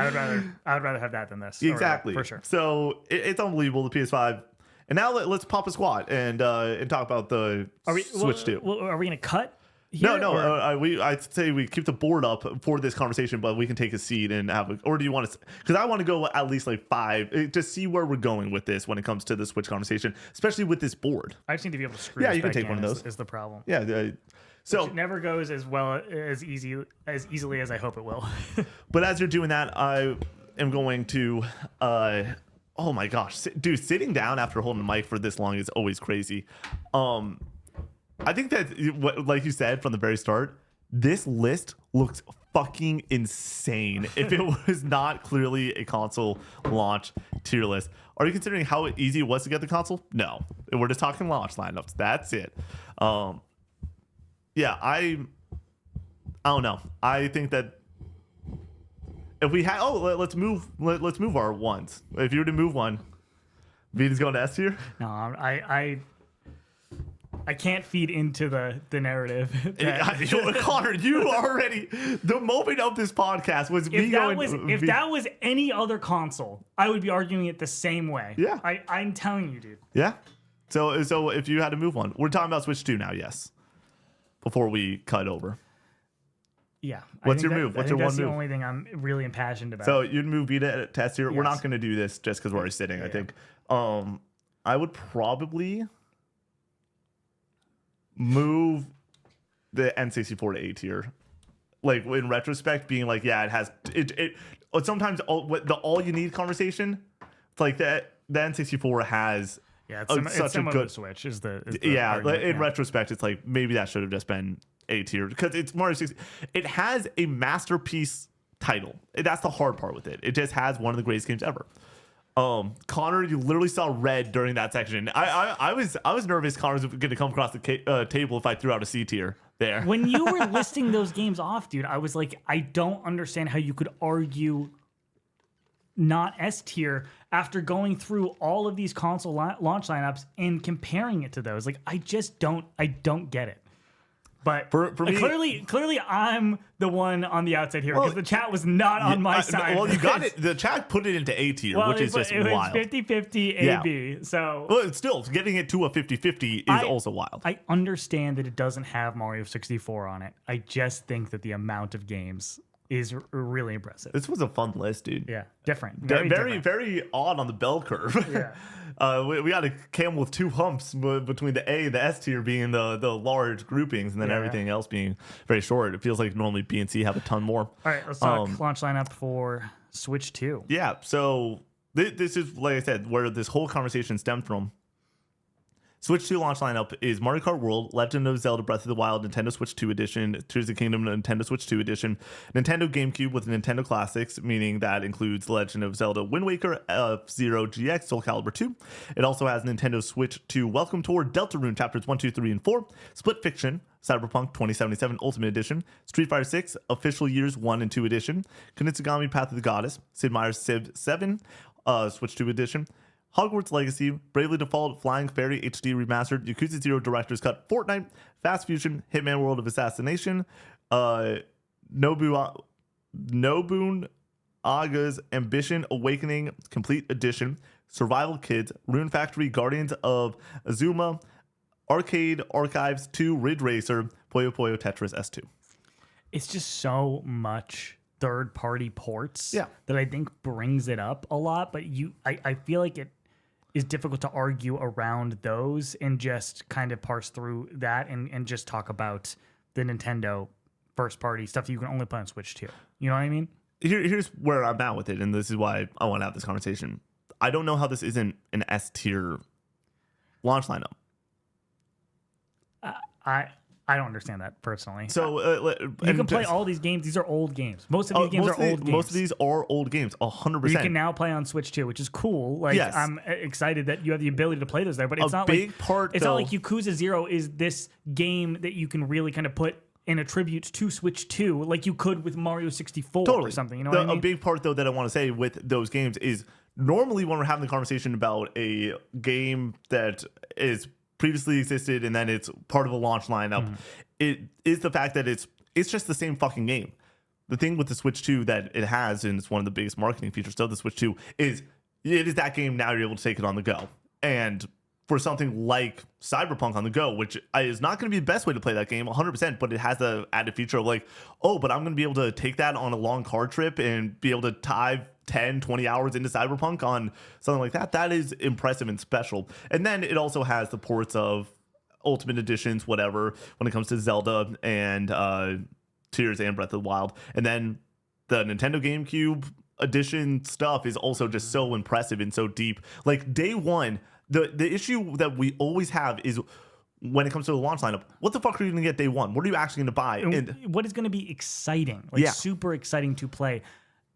I would rather have that than this. Exactly. For sure. So it's unbelievable, the PS5. And now let's pop a squat and talk about the Switch 2. Are we going to cut here? No. Or- I'd say we keep the board up for this conversation, but we can take a seat and or do you want to? Because I want to go at least like 5 to see where we're going with this when it comes to the Switch conversation, especially with this board. I just need to be able to screw. Yeah, this you can back take in one of those. Is the problem? Yeah. So It never goes as well as easily as I hope it will. but as you're doing that, I am going to. Oh my gosh, dude! Sitting down after holding the mic for this long is always crazy. I think that, like you said from the very start, this list looks fucking insane. If it was not clearly a console launch tier list, are you considering how easy it was to get the console? No, we're just talking launch lineups. That's it. Yeah, I don't know. I think that if we had, let's move our ones. If you were to move one, Vita's going to S tier. No, I can't feed into the narrative. Connor, you already, the moment of this podcast was me going. If that was any other console, I would be arguing it the same way. Yeah. I'm telling you, dude. Yeah. So if you had to move one, we're talking about Switch 2 now, yes. Before we cut over. Yeah. What's your move? What's your one move? That's the only thing I'm really impassioned about. So you'd move Vita to S tier. We're Yes. not going to do this just because we're already sitting, I think. I would probably move the N64 to A tier. Like in retrospect, being like, yeah, it has it sometimes all you need conversation. It's like that the N64 has it's such a good Switch is the argument, in yeah. retrospect, it's like maybe that should have just been A tier because it's Mario 60. It has a masterpiece title. That's the hard part with it. It just has one of the greatest games ever. Connor, you literally saw red during that section. I was nervous Connor was going to come across the table if I threw out a C tier there. When you were listing those games off, dude, I was like, I don't understand how you could argue not S tier after going through all of these console launch lineups and comparing it to those. Like, I don't get it. But for me, clearly, I'm the one on the outside here because the chat was not on my side. Well, you got it. The chat put it into A tier, which is just wild. It was 50-50 A-B. So, well, still, getting it to a 50-50 is also wild. I understand that it doesn't have Mario 64 on it. I just think that the amount of games is really impressive. This was a fun list, dude. Yeah, different. Very, different. very odd on the bell curve. Yeah. We got a camel with 2 humps between the A and the S tier being the large groupings, and then everything else being very short. It feels like normally B and C have a ton more. All right, let's talk launch lineup for Switch 2. Yeah, so this is, like I said, where this whole conversation stemmed from. Switch 2 launch lineup is Mario Kart World, Legend of Zelda Breath of the Wild, Nintendo Switch 2 Edition, Tears of the Kingdom, Nintendo Switch 2 Edition, Nintendo GameCube with Nintendo Classics, meaning that includes Legend of Zelda Wind Waker, F-Zero GX, Soul Calibur 2. It also has Nintendo Switch 2 Welcome Tour, Deltarune Chapters 1, 2, 3, and 4, Split Fiction, Cyberpunk 2077 Ultimate Edition, Street Fighter 6 Official Years 1 and 2 Edition, Kunitsugami Path of the Goddess, Sid Meier's Civ 7 Switch 2 Edition, Hogwarts Legacy, Bravely Default, Flying Fairy HD Remastered, Yakuza 0 Director's Cut, Fortnite, Fast Fusion, Hitman World of Assassination, Nobunaaga's Ambition Awakening Complete Edition, Survival Kids, Rune Factory, Guardians of Azuma, Arcade Archives 2, Ridge Racer, Puyo Puyo Tetris S2. It's just so much third-party ports that I think brings it up a lot, but I feel like it is difficult to argue around those and just kind of parse through that and just talk about the Nintendo first-party stuff that you can only play on Switch 2. You know what I mean? Here's where I'm at with it, and this is why I want to have this conversation. I don't know how this isn't an S-tier launch lineup. I don't understand that personally. So you can play all these games. These are old games. Most of these games are old games. Most of these are old games, 100%. You can now play on Switch 2, which is cool. Like, yes. I'm excited that you have the ability to play those there. But it's not big like part. It's not like Yakuza 0 is this game that you can really kind of put in attribute to Switch 2, like you could with Mario 64 or something. You know what I mean? A big part though that I want to say with those games is normally when we're having the conversation about a game that is previously existed and then it's part of a launch lineup, it is the fact that it's just the same fucking game. The thing with the Switch 2 that it has, and it's one of the biggest marketing features of the Switch 2, is it is that game now you're able to take it on the go. And for something like Cyberpunk on the go, which is not going to be the best way to play that game 100%, but it has the added feature of like, oh, but I'm going to be able to take that on a long car trip and be able to dive 10, 20 hours into Cyberpunk on something like that. That is impressive and special. And then it also has the ports of Ultimate Editions, whatever, when it comes to Zelda and Tears and Breath of the Wild. And then the Nintendo GameCube edition stuff is also just so impressive and so deep. Like day one, the issue that we always have is when it comes to the launch lineup, what the fuck are you going to get day one? What are you actually going to buy? And what is going to be exciting, like super exciting to play?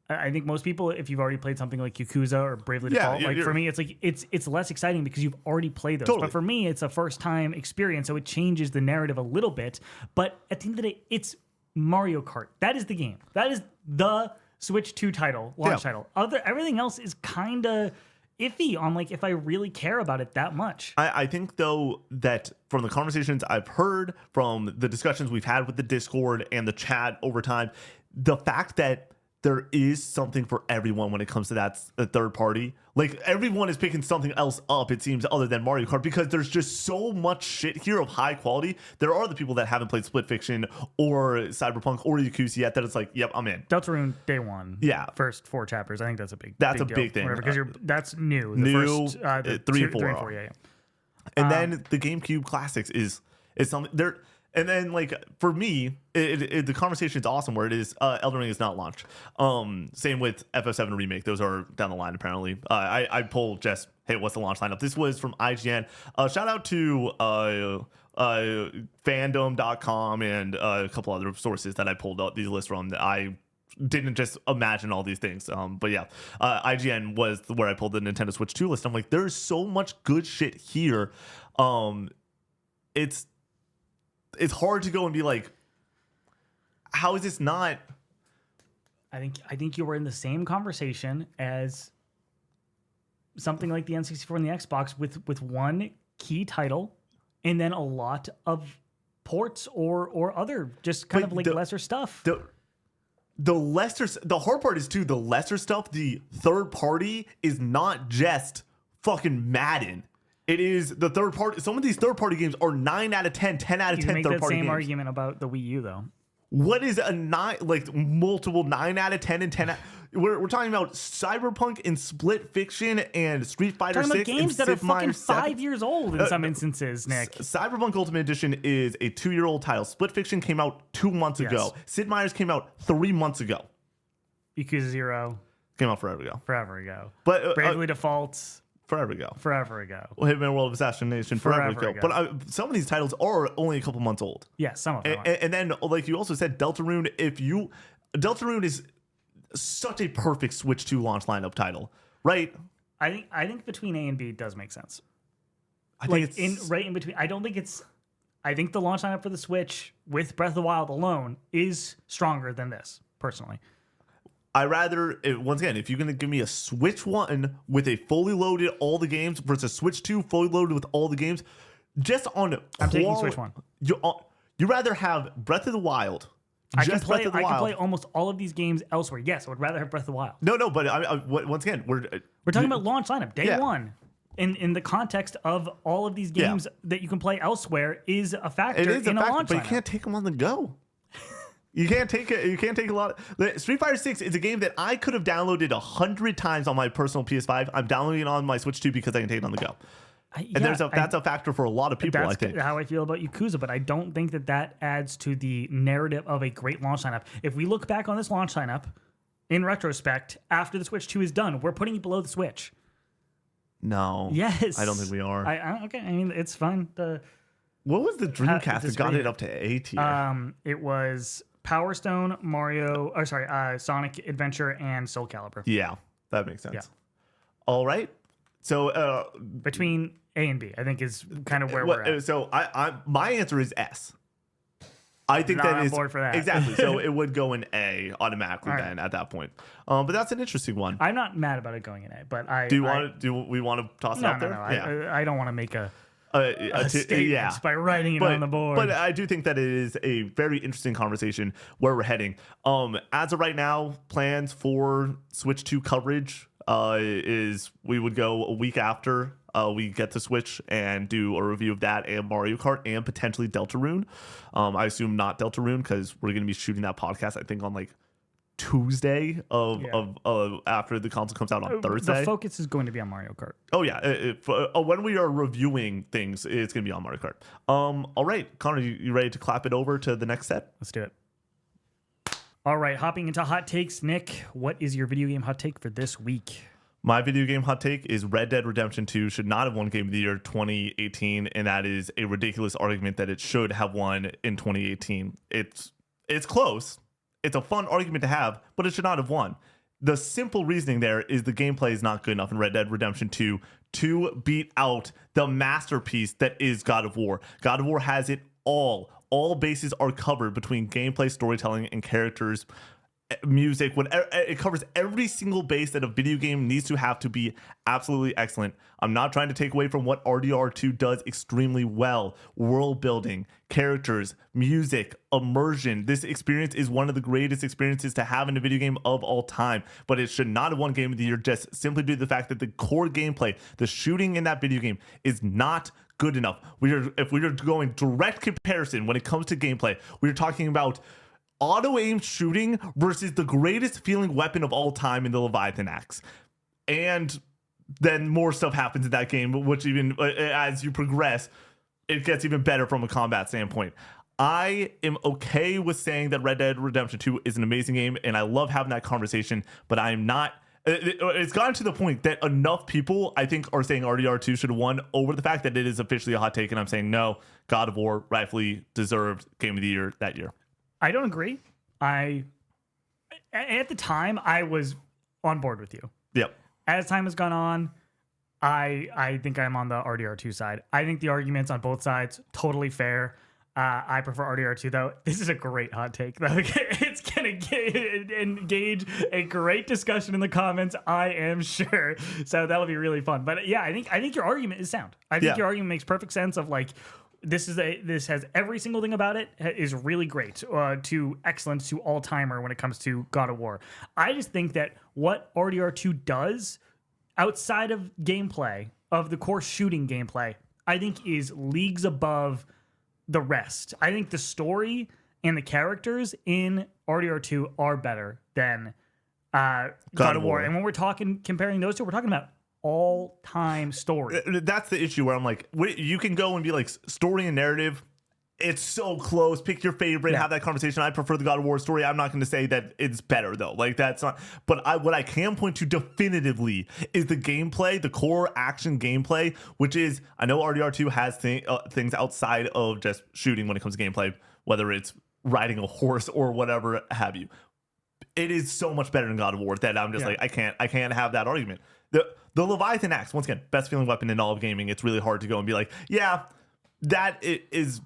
I think most people, if you've already played something like Yakuza or Bravely Default, like for me, it's like it's less exciting because you've already played those. Totally. But for me, it's a first time experience, so it changes the narrative a little bit. But at the end of the day, it's Mario Kart. That is the game. That is the Switch 2 title, launch title. Everything else is kind of iffy on like if I really care about it that much. I think though that from the conversations I've heard, from the discussions we've had with the Discord and the chat over time, the fact that there is something for everyone when it comes to that third party. Like everyone is picking something else up, it seems, other than Mario Kart, because there's just so much shit here of high quality. There are the people that haven't played Split Fiction or Cyberpunk or Yakuza yet that it's like, yep, I'm in. Deltarune day one. Yeah. First 4 chapters. I think that's a big big thing. Because that's new. The New, first, 3 and 4. Yeah. And then the GameCube Classics is something there. And then, like, for me, the conversation is awesome where it is Elden Ring is not launched. Same with FF7 Remake. Those are down the line, apparently. I pulled just, hey, what's the launch lineup? This was from IGN. Shout out to fandom.com and a couple other sources that I pulled up these lists from that I didn't just imagine all these things. But yeah, IGN was where I pulled the Nintendo Switch 2 list. I'm like, there's so much good shit here. It's hard to go and be like, how is this not? I think you were in the same conversation as something like the N64 and the Xbox with one key title and then a lot of ports or other just kind of like lesser stuff. The hard part is too, the lesser stuff, the third party is not just fucking Madden. It is the third party. Some of these third party games are 9 out of 10, 10 out of 10 make third that party same games. argument about the Wii U though. What is a 9, like multiple 9 out of 10 and 10 out, we're talking about Cyberpunk and Split Fiction and Street Fighter 6 games that are fucking 5 years old in some instances, Nick. Cyberpunk Ultimate Edition is a 2-year-old title. Split Fiction came out 2 months ago. Sid Meier's came out 3 months ago. Yakuza 0 came out forever ago. But Bravely Default forever ago. Well, Hitman World of Assassination forever ago. But some of these titles are only a couple months old. Yeah, some of them are. And then, like you also said, Deltarune. Deltarune is such a perfect Switch 2 launch lineup title, right? I think between A and B does make sense. I think it's right in between. I think the launch lineup for the Switch with Breath of the Wild alone is stronger than this, personally. I rather, once again, if you're going to give me a Switch 1 with a fully loaded all the games versus Switch 2 fully loaded with all the games, just on I'm taking Switch 1. You rather have Breath of the Wild. I can play almost all of these games elsewhere. Yes, I would rather have Breath of the Wild. No, but once again, we're talking about launch lineup, day one. In the context of all of these games that you can play elsewhere is a factor. It is a factor, but you can't take them on the go. You can't take it. You can't take a lot. Street Fighter 6 is a game that I could have downloaded 100 times on my personal PS5. I'm downloading it on my Switch 2 because I can take it on the go. That's a factor for a lot of people. That's I think how I feel about Yakuza, but I don't think that adds to the narrative of a great launch lineup. If we look back on this launch lineup in retrospect, after the Switch 2 is done, we're putting it below the Switch. No. Yes. I don't think we are. Okay. I mean, it's fine. What was the Dreamcast that got it up to A tier? It was Power Stone, Sonic Adventure, and Soul Calibur. Yeah, that makes sense. Yeah. All right. So between A and B, I think is kind of where we're at. So my answer is S. I think that on is board for that. Exactly. So it would go in A automatically then at that point. But that's an interesting one. I'm not mad about it going in A, but do we want to toss it out there? No. Yeah. I don't want to make a statement by writing it on the board. But I do think that it is a very interesting conversation where we're heading. As of right now, plans for Switch 2 coverage. is we would go a week after we get to Switch and do a review of that and Mario Kart and potentially Deltarune. I assume not Deltarune because we're going to be shooting that podcast, I think, on like Tuesday of after the console comes out on Thursday. The focus is going to be on Mario Kart. Oh yeah, when we are reviewing things, it's going to be on Mario Kart. All right, Connor, you ready to clap it over to the next set? Let's do it. All right, hopping into hot takes. Nick, what is your video game hot take for this week? My video game hot take is Red Dead Redemption 2 should not have won Game of the Year 2018, and that is a ridiculous argument that it should have won in 2018. It's close. It's a fun argument to have, but it should not have won. The simple reasoning there is the gameplay is not good enough in Red Dead Redemption 2 to beat out the masterpiece that is God of War. God of War has it all. All bases are covered between gameplay, storytelling, and characters, music. It covers every single base that a video game needs to have to be absolutely excellent. I'm not trying to take away from what RDR2 does extremely well. World building, characters, music, immersion. This experience is one of the greatest experiences to have in a video game of all time, but it should not have won Game of the Year just simply due to the fact that the core gameplay, the shooting in that video game is not good enough. If we are going direct comparison when it comes to gameplay, we're talking about auto-aim shooting versus the greatest feeling weapon of all time in the Leviathan Axe. And then more stuff happens in that game, which even as you progress, it gets even better from a combat standpoint. I am okay with saying that Red Dead Redemption 2 is an amazing game, and I love having that conversation, but I'm not. It's gotten to the point that enough people, I think, are saying RDR2 should have won over the fact that it is officially a hot take, and I'm saying no, God of War rightfully deserved Game of the Year that year. I don't agree. At the time, I was on board with you. Yep. As time has gone on, I think I'm on the RDR2 side. I think the arguments on both sides totally fair. I prefer RDR2 though. This is a great hot take though. It's gonna engage a great discussion in the comments, I am sure. So that'll be really fun. But yeah, I think your argument is sound. I think your argument makes perfect sense of like this has every single thing about it is really great, to excellent, to all timer when it comes to God of War. I just think that what RDR2 does outside of gameplay, of the core shooting gameplay, I think is leagues above the rest. I think the story and the characters in RDR2 are better than God of War. And when we're comparing those two, we're talking about all-time story. That's the issue where I'm like, you can go and be like, story and narrative, it's so close. Pick your favorite, have that conversation. I prefer the God of War story. I'm not going to say that it's better though. Like that's not. But what I can point to definitively is the gameplay, the core action gameplay, which is, I know RDR2 has things outside of just shooting when it comes to gameplay, whether it's riding a horse or whatever have you. It is so much better than God of War that I'm just like, I can't have that argument. The Leviathan Axe, once again, best feeling weapon in all of gaming. It's really hard to go and be like, yeah, that is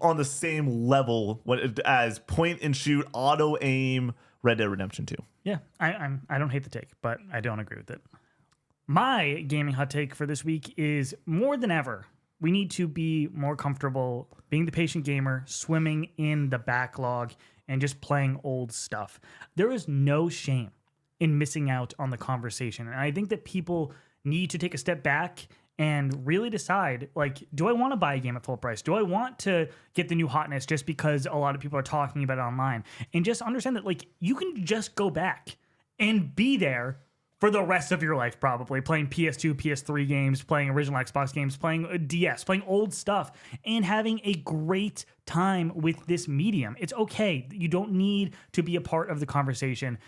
on the same level as point and shoot, auto aim, Red Dead Redemption 2. Yeah, I don't hate the take, but I don't agree with it. My gaming hot take for this week is more than ever, we need to be more comfortable being the patient gamer, swimming in the backlog, and just playing old stuff. There is no shame in missing out on the conversation. And I think that people need to take a step back and really decide, like, do I want to buy a game at full price? Do I want to get the new hotness just because a lot of people are talking about it online? And just understand that, like, you can just go back and be there for the rest of your life, probably playing PS2, PS3 games, playing original Xbox games, playing DS, playing old stuff, and having a great time with this medium. It's okay. You don't need to be a part of the conversation.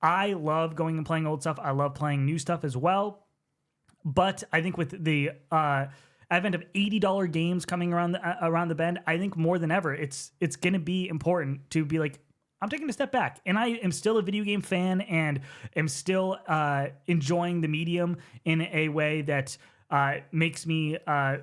I love going and playing old stuff. I love playing new stuff as well. But I think with the advent of $80 games coming around the bend, I think more than ever, it's going to be important to be like, I'm taking a step back, and I am still a video game fan and am still enjoying the medium in a way that makes me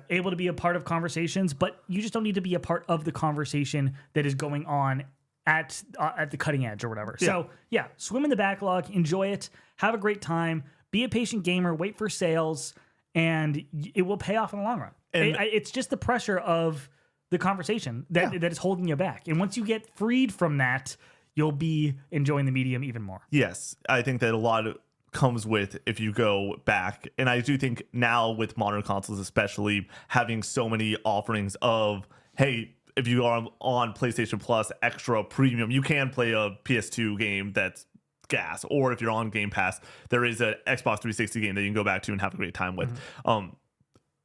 able to be a part of conversations. But you just don't need to be a part of the conversation that is going on at the cutting edge or whatever. Yeah. So yeah, swim in the backlog, enjoy it, have a great time, be a patient gamer, wait for sales, and it will pay off in the long run. It's just the pressure of the conversation that is holding you back. And once you get freed from that, you'll be enjoying the medium even more. Yes, I think that a lot of comes with if you go back. And I do think now with modern consoles, especially having so many offerings of, hey, if you are on PlayStation Plus Extra Premium, you can play a PS2 game that's gas. Or if you're on Game Pass, there is an Xbox 360 game that you can go back to and have a great time with.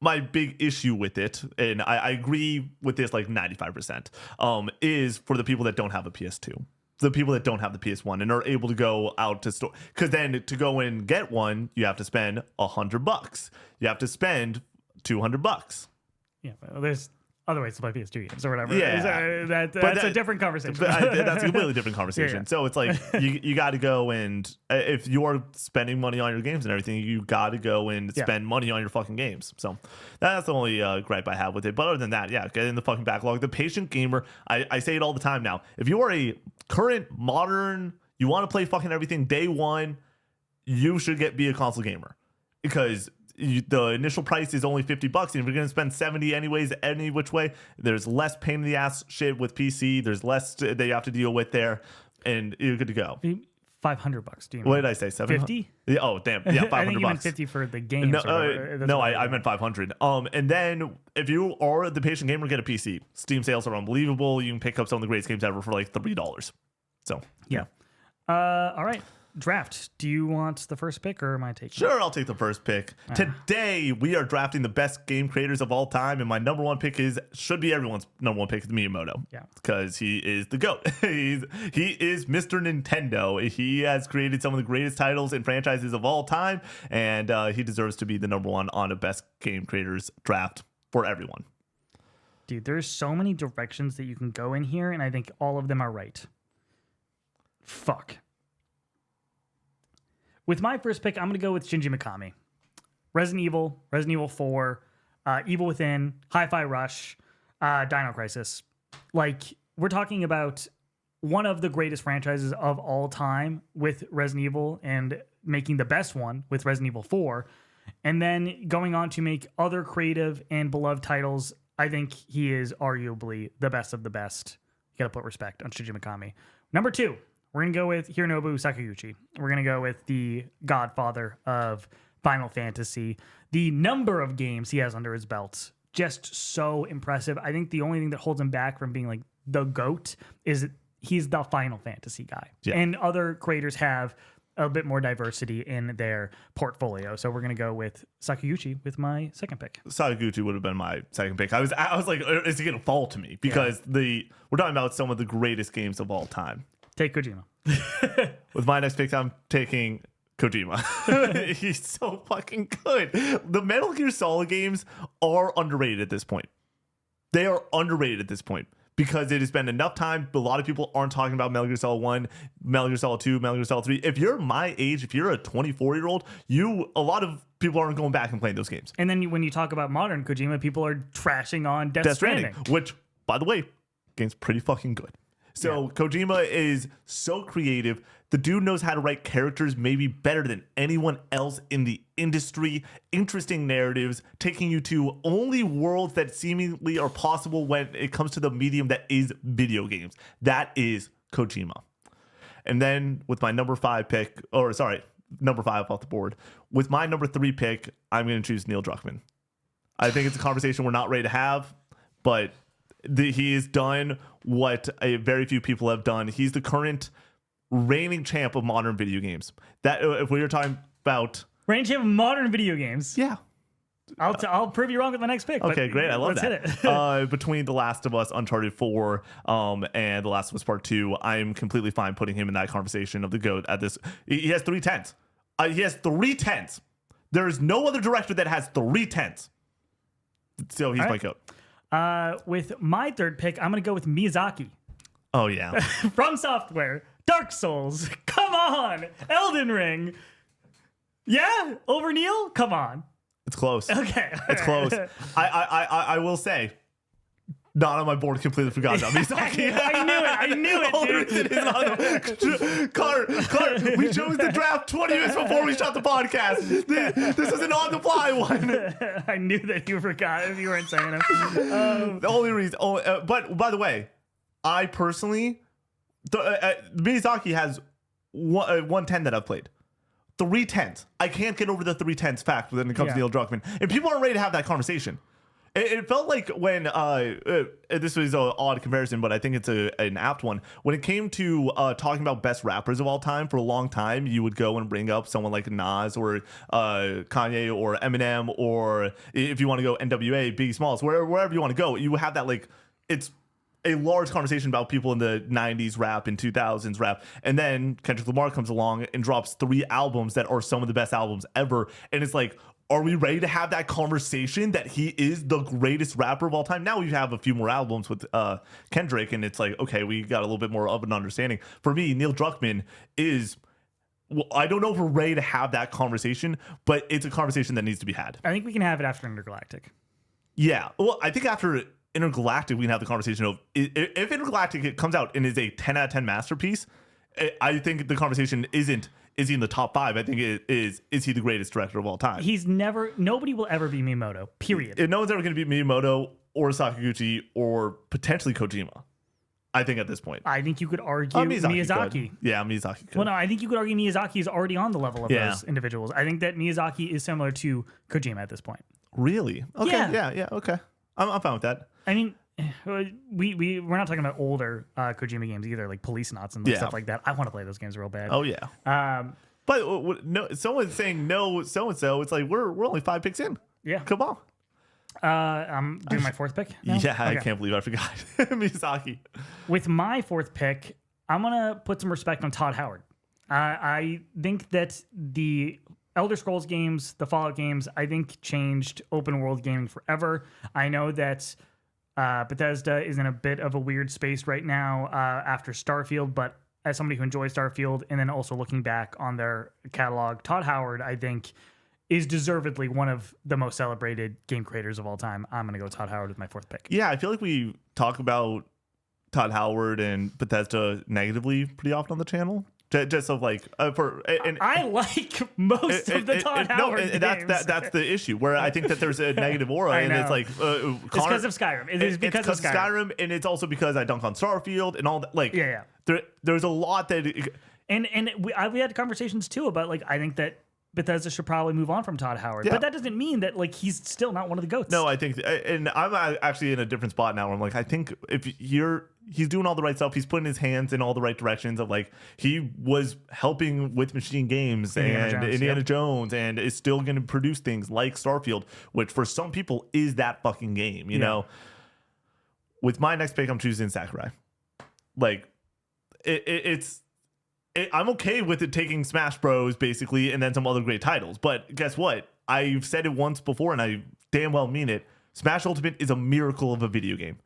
My big issue with it, and I agree with this like 95%, is for the people that don't have a PS2. The people that don't have the PS1 and are able to go out to store, because then to go and get one, you have to spend $100. You have to spend $200. Yeah, well, there's other ways to play PS2 games or whatever. Yeah, that's a different conversation. That's a completely different conversation. Yeah. So it's like you got to go, and if you're spending money on your games and everything, you got to go and spend money on your fucking games. So that's the only gripe I have with it. But other than that, yeah, get in the fucking backlog. The patient gamer, I say it all the time now. If you are a current modern, you want to play fucking everything day one, you should be a console gamer, because the initial price is only $50, and if you're going to spend 70 anyways, any which way, there's less pain in the ass shit with PC. There's less that you have to deal with there, and you're good to go. $500. Do you? What did I say? 50? Yeah, oh damn! Yeah, $500. I think you meant 50 for the games. No, I meant 500. And then if you are the patient gamer, get a PC. Steam sales are unbelievable. You can pick up some of the greatest games ever for like $3. So yeah. All right. Draft. Do you want the first pick or am I taking? Sure, I'll take the first pick. Today we are drafting the best game creators of all time, and my number one pick should be everyone's number one pick is Miyamoto. Yeah, because he is the GOAT. he is Mr. Nintendo. He has created some of the greatest titles and franchises of all time, and he deserves to be the number one on a best game creators draft for everyone. Dude, there's so many directions that you can go in here, and I think all of them are right. Fuck. With my first pick, I'm going to go with Shinji Mikami. Resident Evil 4, Evil Within, Hi-Fi Rush, Dino Crisis. Like, we're talking about one of the greatest franchises of all time with Resident Evil, and making the best one with Resident Evil 4. And then going on to make other creative and beloved titles. I think he is arguably the best of the best. You got to put respect on Shinji Mikami. Number 2. We're going to go with Hironobu Sakaguchi. We're going to go with the godfather of Final Fantasy. The number of games he has under his belt, just so impressive. I think the only thing that holds him back from being like the GOAT is he's the Final Fantasy guy. Yeah. And other creators have a bit more diversity in their portfolio. So we're going to go with Sakaguchi with my second pick. Sakaguchi would have been my second pick. I was like, is he going to fall to me? Because we're talking about some of the greatest games of all time. Take Kojima. With my next pick, I'm taking Kojima. He's so fucking good. The Metal Gear Solid games are underrated at this point. They are underrated at this point because it has been enough time. A lot of people aren't talking about Metal Gear Solid 1, Metal Gear Solid 2, Metal Gear Solid 3. If you're my age, if you're a 24-year-old, a lot of people aren't going back and playing those games. And then when you talk about modern Kojima, people are trashing on Death Stranding. Which, by the way, game's pretty fucking good. So Kojima is so creative. The dude knows how to write characters maybe better than anyone else in the industry. Interesting narratives, taking you to only worlds that seemingly are possible when it comes to the medium that is video games. That is Kojima. And then with my number 5 off the board. With my number 3 pick, I'm going to choose Neil Druckmann. I think it's a conversation we're not ready to have, but he has done what very few people have done. He's the current reigning champ of modern video games. That if we were talking about reigning champ of modern video games, yeah, I'll prove you wrong with my next pick. Okay, great. I love that. Hit it. Between The Last of Us, Uncharted 4, and The Last of Us Part 2, I'm completely fine putting him in that conversation of the GOAT at this. He has 3 10s. He has 3 10s. There is no other director that has 3 10s. So he's my GOAT. With my third pick, I'm going to go with Miyazaki. Oh, yeah. From Software, Dark Souls, come on, Elden Ring. Yeah? Over Neil? Come on. It's close. Okay. It's close. I will say, not on my board, completely forgot about Miyazaki. I knew it, dude. Carter, we chose the draft 20 minutes before we shot the podcast. This is an on-the-fly one. I knew that you forgot if you weren't saying it. The only reason, but by the way, I personally, Miyazaki has 110 that I've played. 3/10. I can't get over the 3/10 fact when it comes to Yeah. Neil Druckmann. And people aren't ready to have that conversation. It felt like when this was an odd comparison, but I think it's an apt one. When it came to talking about best rappers of all time, for a long time, you would go and bring up someone like Nas or Kanye or Eminem, or if you want to go NWA, Biggie Smalls, wherever you want to go, you have that like it's a large conversation about people in the 90s rap and 2000s rap. And then Kendrick Lamar comes along and drops 3 albums that are some of the best albums ever. And it's like, are we ready to have that conversation that he is the greatest rapper of all time? Now we have a few more albums with Kendrick, and it's like, okay, we got a little bit more of an understanding. For me, Neil Druckmann is, well, I don't know if we're ready to have that conversation, but it's a conversation that needs to be had. I think we can have it after Intergalactic. Yeah. Well, I think after Intergalactic, we can have the conversation of if Intergalactic comes out and is a 10 out of 10 masterpiece, I think the conversation isn't, is he in the top 5? I think it is he the greatest director of all time? Nobody will ever be Miyamoto, period. No one's ever going to be Miyamoto or Sakaguchi or potentially Kojima, I think, at this point. I think you could argue Miyazaki. Could. Yeah, Miyazaki could. Well, no, I think you could argue Miyazaki is already on the level of those individuals. I think that Miyazaki is similar to Kojima at this point. Really? Okay. Yeah. Okay. I'm fine with that. I mean, we're not talking about older Kojima games either, like Police Knots and stuff like that. I want to play those games real bad. Oh yeah. But no, someone's saying no, so and so. It's like we're only 5 picks in. Yeah. Come on. I'm doing my 4th pick now? Yeah, Okay. I can't believe I forgot Miyazaki. With my 4th pick, I'm gonna put some respect on Todd Howard. I think that the Elder Scrolls games, the Fallout games, I think changed open world gaming forever. I know that Bethesda is in a bit of a weird space right now after Starfield, but as somebody who enjoys Starfield and then also looking back on their catalog, Todd Howard, I think, is deservedly one of the most celebrated game creators of all time. I'm going to go Todd Howard with my 4th pick. Yeah, I feel like we talk about Todd Howard and Bethesda negatively pretty often on the channel. Just of like I like most of the Todd Howard games. That's the issue where I think that there's a negative aura, and it's like it's because of Skyrim. It is because of Skyrim, and it's also because I dunk on Starfield and all that. Like, yeah. There's a lot that, we had conversations too about like I think that Bethesda should probably move on from Todd Howard, but that doesn't mean that like he's still not one of the GOATs. No, I think, and I'm actually in a different spot now where I'm like, I think if he's doing all the right stuff. He's putting his hands in all the right directions of like he was helping with Machine Games and Indiana Jones and is still going to produce things like Starfield, which for some people is that fucking game, you know. With my next pick, I'm choosing Sakurai. Like I'm okay with it taking Smash Bros basically and then some other great titles, but guess what? I've said it once before and I damn well mean it. Smash Ultimate is a miracle of a video game.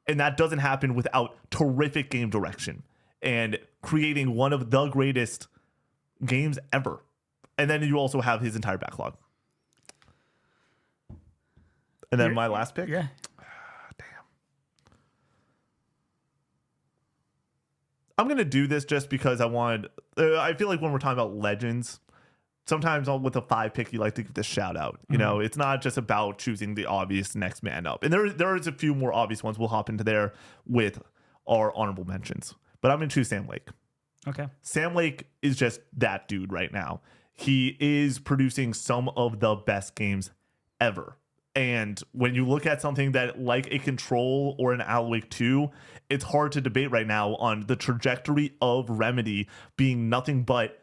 And that doesn't happen without terrific game direction and creating one of the greatest games ever. And then you also have his entire backlog. And then my last pick? Yeah. Damn. I'm going to do this just because I wanted... I feel like when we're talking about legends, sometimes with a 5 pick, you like to give this shout out. You know, it's not just about choosing the obvious next man up. And there is a few more obvious ones. We'll hop into there with our honorable mentions. But I'm going to choose Sam Lake. Okay. Sam Lake is just that dude right now. He is producing some of the best games ever. And when you look at something that like a Control or an Alan Wake 2, it's hard to debate right now on the trajectory of Remedy being nothing but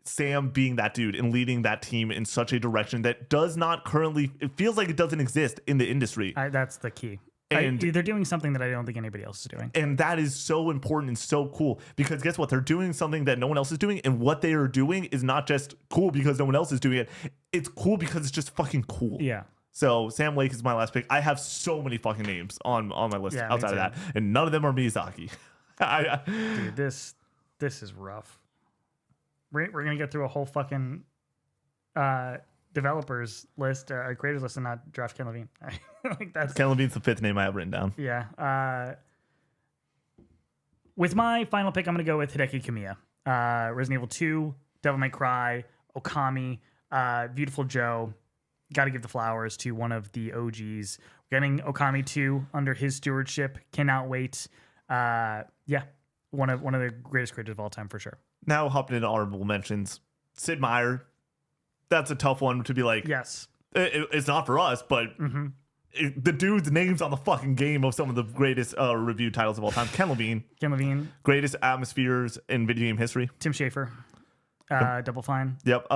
Sam being that dude and leading that team in such a direction that does not currently, it feels like it doesn't exist in the industry. That's the key. And they're doing something that I don't think anybody else is doing. And that is so important and so cool because guess what? They're doing something that no one else is doing. And what they are doing is not just cool because no one else is doing it. It's cool because it's just fucking cool. Yeah. So Sam Lake is my last pick. I have so many fucking names on my list outside of that. And none of them are Miyazaki. Dude, this is rough. We're going to get through a whole fucking developers list, creators list, and not draft Ken Levine. Like that's Ken Levine's the 5th name I have written down. Yeah. With my final pick, I'm going to go with Hideki Kamiya. Resident Evil 2, Devil May Cry, Okami, Beautiful Joe. Got to give the flowers to one of the OGs. Getting Okami 2 under his stewardship. Cannot wait. Yeah. One of the greatest creators of all time for sure. Now hopping into honorable mentions. Sid Meier, that's a tough one to be like, Yes. it's not for us, but the dude's name's on the fucking game of some of the greatest review titles of all time. Ken Levine, greatest atmospheres in video game history. Tim Schafer, Double Fine. Yep.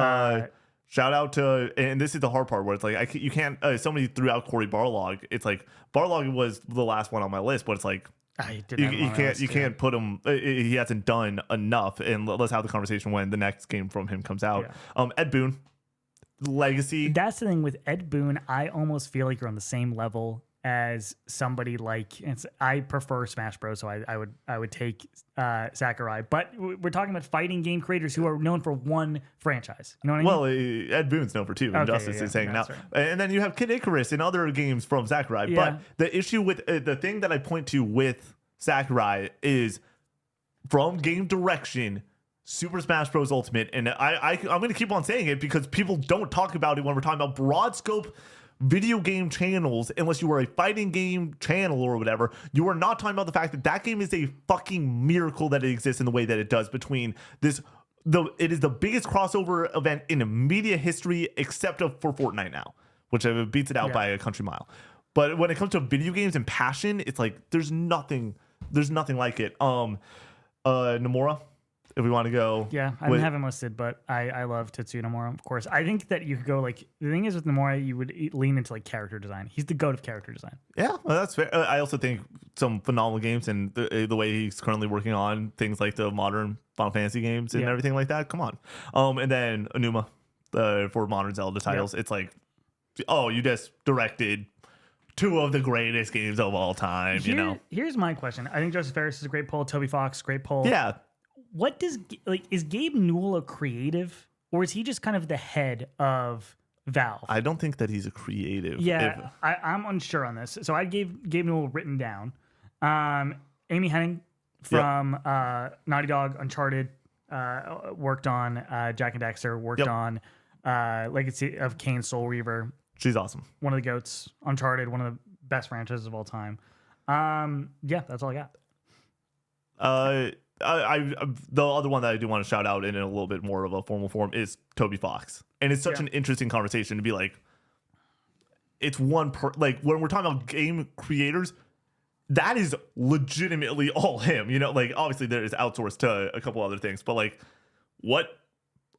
Shout out to, and this is the hard part where it's like you can't. Somebody threw out Corey Barlog. It's like Barlog was the last one on my list, but it's like you can't put him. He hasn't done enough, and let's have the conversation when the next game from him comes out. Yeah. Ed Boon, legacy. That's the thing with Ed Boon. I almost feel like you're on the same level as somebody like. I prefer Smash Bros, so I would take Sakurai. But we're talking about fighting game creators who are known for one franchise. You know what I mean? Well, Ed Boon's known for two. Okay, Injustice is saying now, right. And then you have Kid Icarus and other games from Sakurai. Yeah. But the issue with the thing that I point to with Sakurai is from game direction. Super Smash Bros. Ultimate, and I'm going to keep on saying it because people don't talk about it when we're talking about broad scope video game channels. Unless you are a fighting game channel or whatever, you are not talking about the fact that that game is a fucking miracle that it exists in the way that it does. Between this, it is the biggest crossover event in media history, except for Fortnite now, which beats it out by a country mile. But when it comes to video games and passion, it's like there's nothing like it. Nomura. If we want to go. Yeah, I didn't have him listed, but I love Tetsuya Nomura, of course. I think that you could go like, the thing is with Nomura, you would lean into like character design. He's the GOAT of character design. Yeah, well, that's fair. I also think some phenomenal games and the way he's currently working on things like the modern Final Fantasy games and everything like that. Come on. And then Anuma for modern Zelda titles. It's like, oh, you just directed two of the greatest games of all time, you know? Here's my question. I think Joseph Ferris is a great poll. Toby Fox, great poll. Yeah. What does is Gabe Newell a creative, or is he just kind of the head of Valve? I don't think that he's a creative. Yeah, I'm unsure on this. So I gave Gabe Newell written down. Amy Hennig from Naughty Dog, Uncharted, worked on Jack and Daxter, worked on Legacy of Kain, Soul Reaver. She's awesome. One of the GOATs. Uncharted, one of the best franchises of all time. Yeah, that's all I got. The other one that I do want to shout out in a little bit more of a formal form is Toby Fox, and it's such an interesting conversation to be like, it's like when we're talking about game creators, that is legitimately all him. You know, like obviously there is outsourced to a couple other things, but like what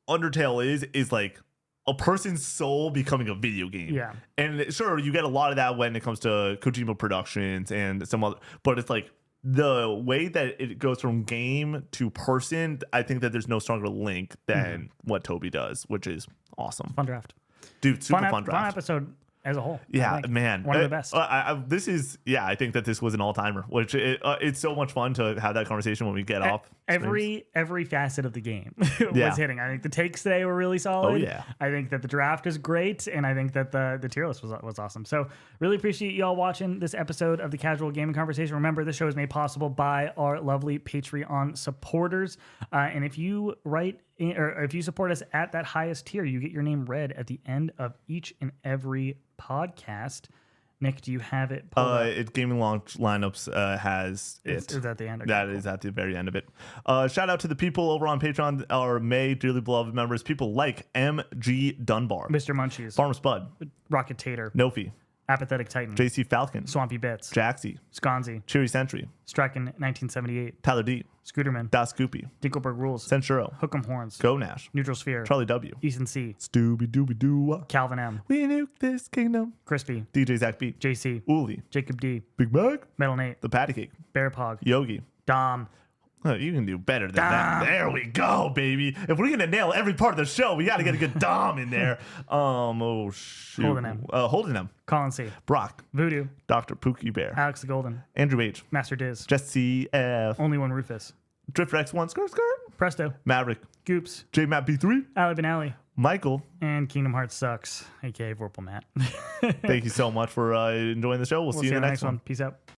Undertale is like a person's soul becoming a video game. Yeah, and sure you get a lot of that when it comes to Kojima Productions and some other, but it's like, the way that it goes from game to person, I think that there's no stronger link than what Toby does, which is awesome. Fun draft. Dude, super fun draft. Fun episode as a whole. Yeah, man. One of the best. I think that this was an all-timer, which it's so much fun to have that conversation when we get off. Every facet of the game was hitting. I think the takes today were really solid. Oh, yeah. I think that the draft is great, and I think that the tier list was awesome. So really appreciate you all watching this episode of the Casual Gaming Conversation. Remember, this show is made possible by our lovely Patreon supporters. And if you if you support us at that highest tier, you get your name read at the end of each and every podcast. Nick, do you have it? Gaming Launch Lineups has it. Is at the end? Okay, that is at the very end of it. Shout out to the people over on Patreon, our May dearly beloved members, people like MG Dunbar, Mr. Munchies, Farmer Spud, Rocket Tater, Nofi, Apathetic Titan, JC Falcon, Swampy Bits, Jaxie, Sconzi, Cheery Sentry, Stracken 1978, Tyler D, Scooterman, Das Scoopy, Dinkelberg Rules, Senshiro, Hook'em Horns, Go Nash, Neutral Sphere, Charlie W, Easton C, Stooby Dooby Doo, Calvin M, We Nuke This Kingdom, Crispy, DJ Zach B, JC, Uli, Jacob D, Big Bag, Metal Nate, The Patty Cake, Bear Pog, Yogi, Dom. Oh, you can do better than that. There we go, baby. If we're gonna nail every part of the show, we got to get a good Dom in there. Oh shoot. Holden M. Colin C. Brock. Voodoo. Dr. Pookie Bear. Alex the Golden. Andrew H. Master Diz. Jesse F. Only One Rufus. Drifter X1. Skirt. Presto. Maverick. Goops. J Matt B3. Ali Benali. Michael. And Kingdom Hearts Sucks, aka Vorpal Matt. Thank you so much for enjoying the show. We'll see you in the next one. Peace out.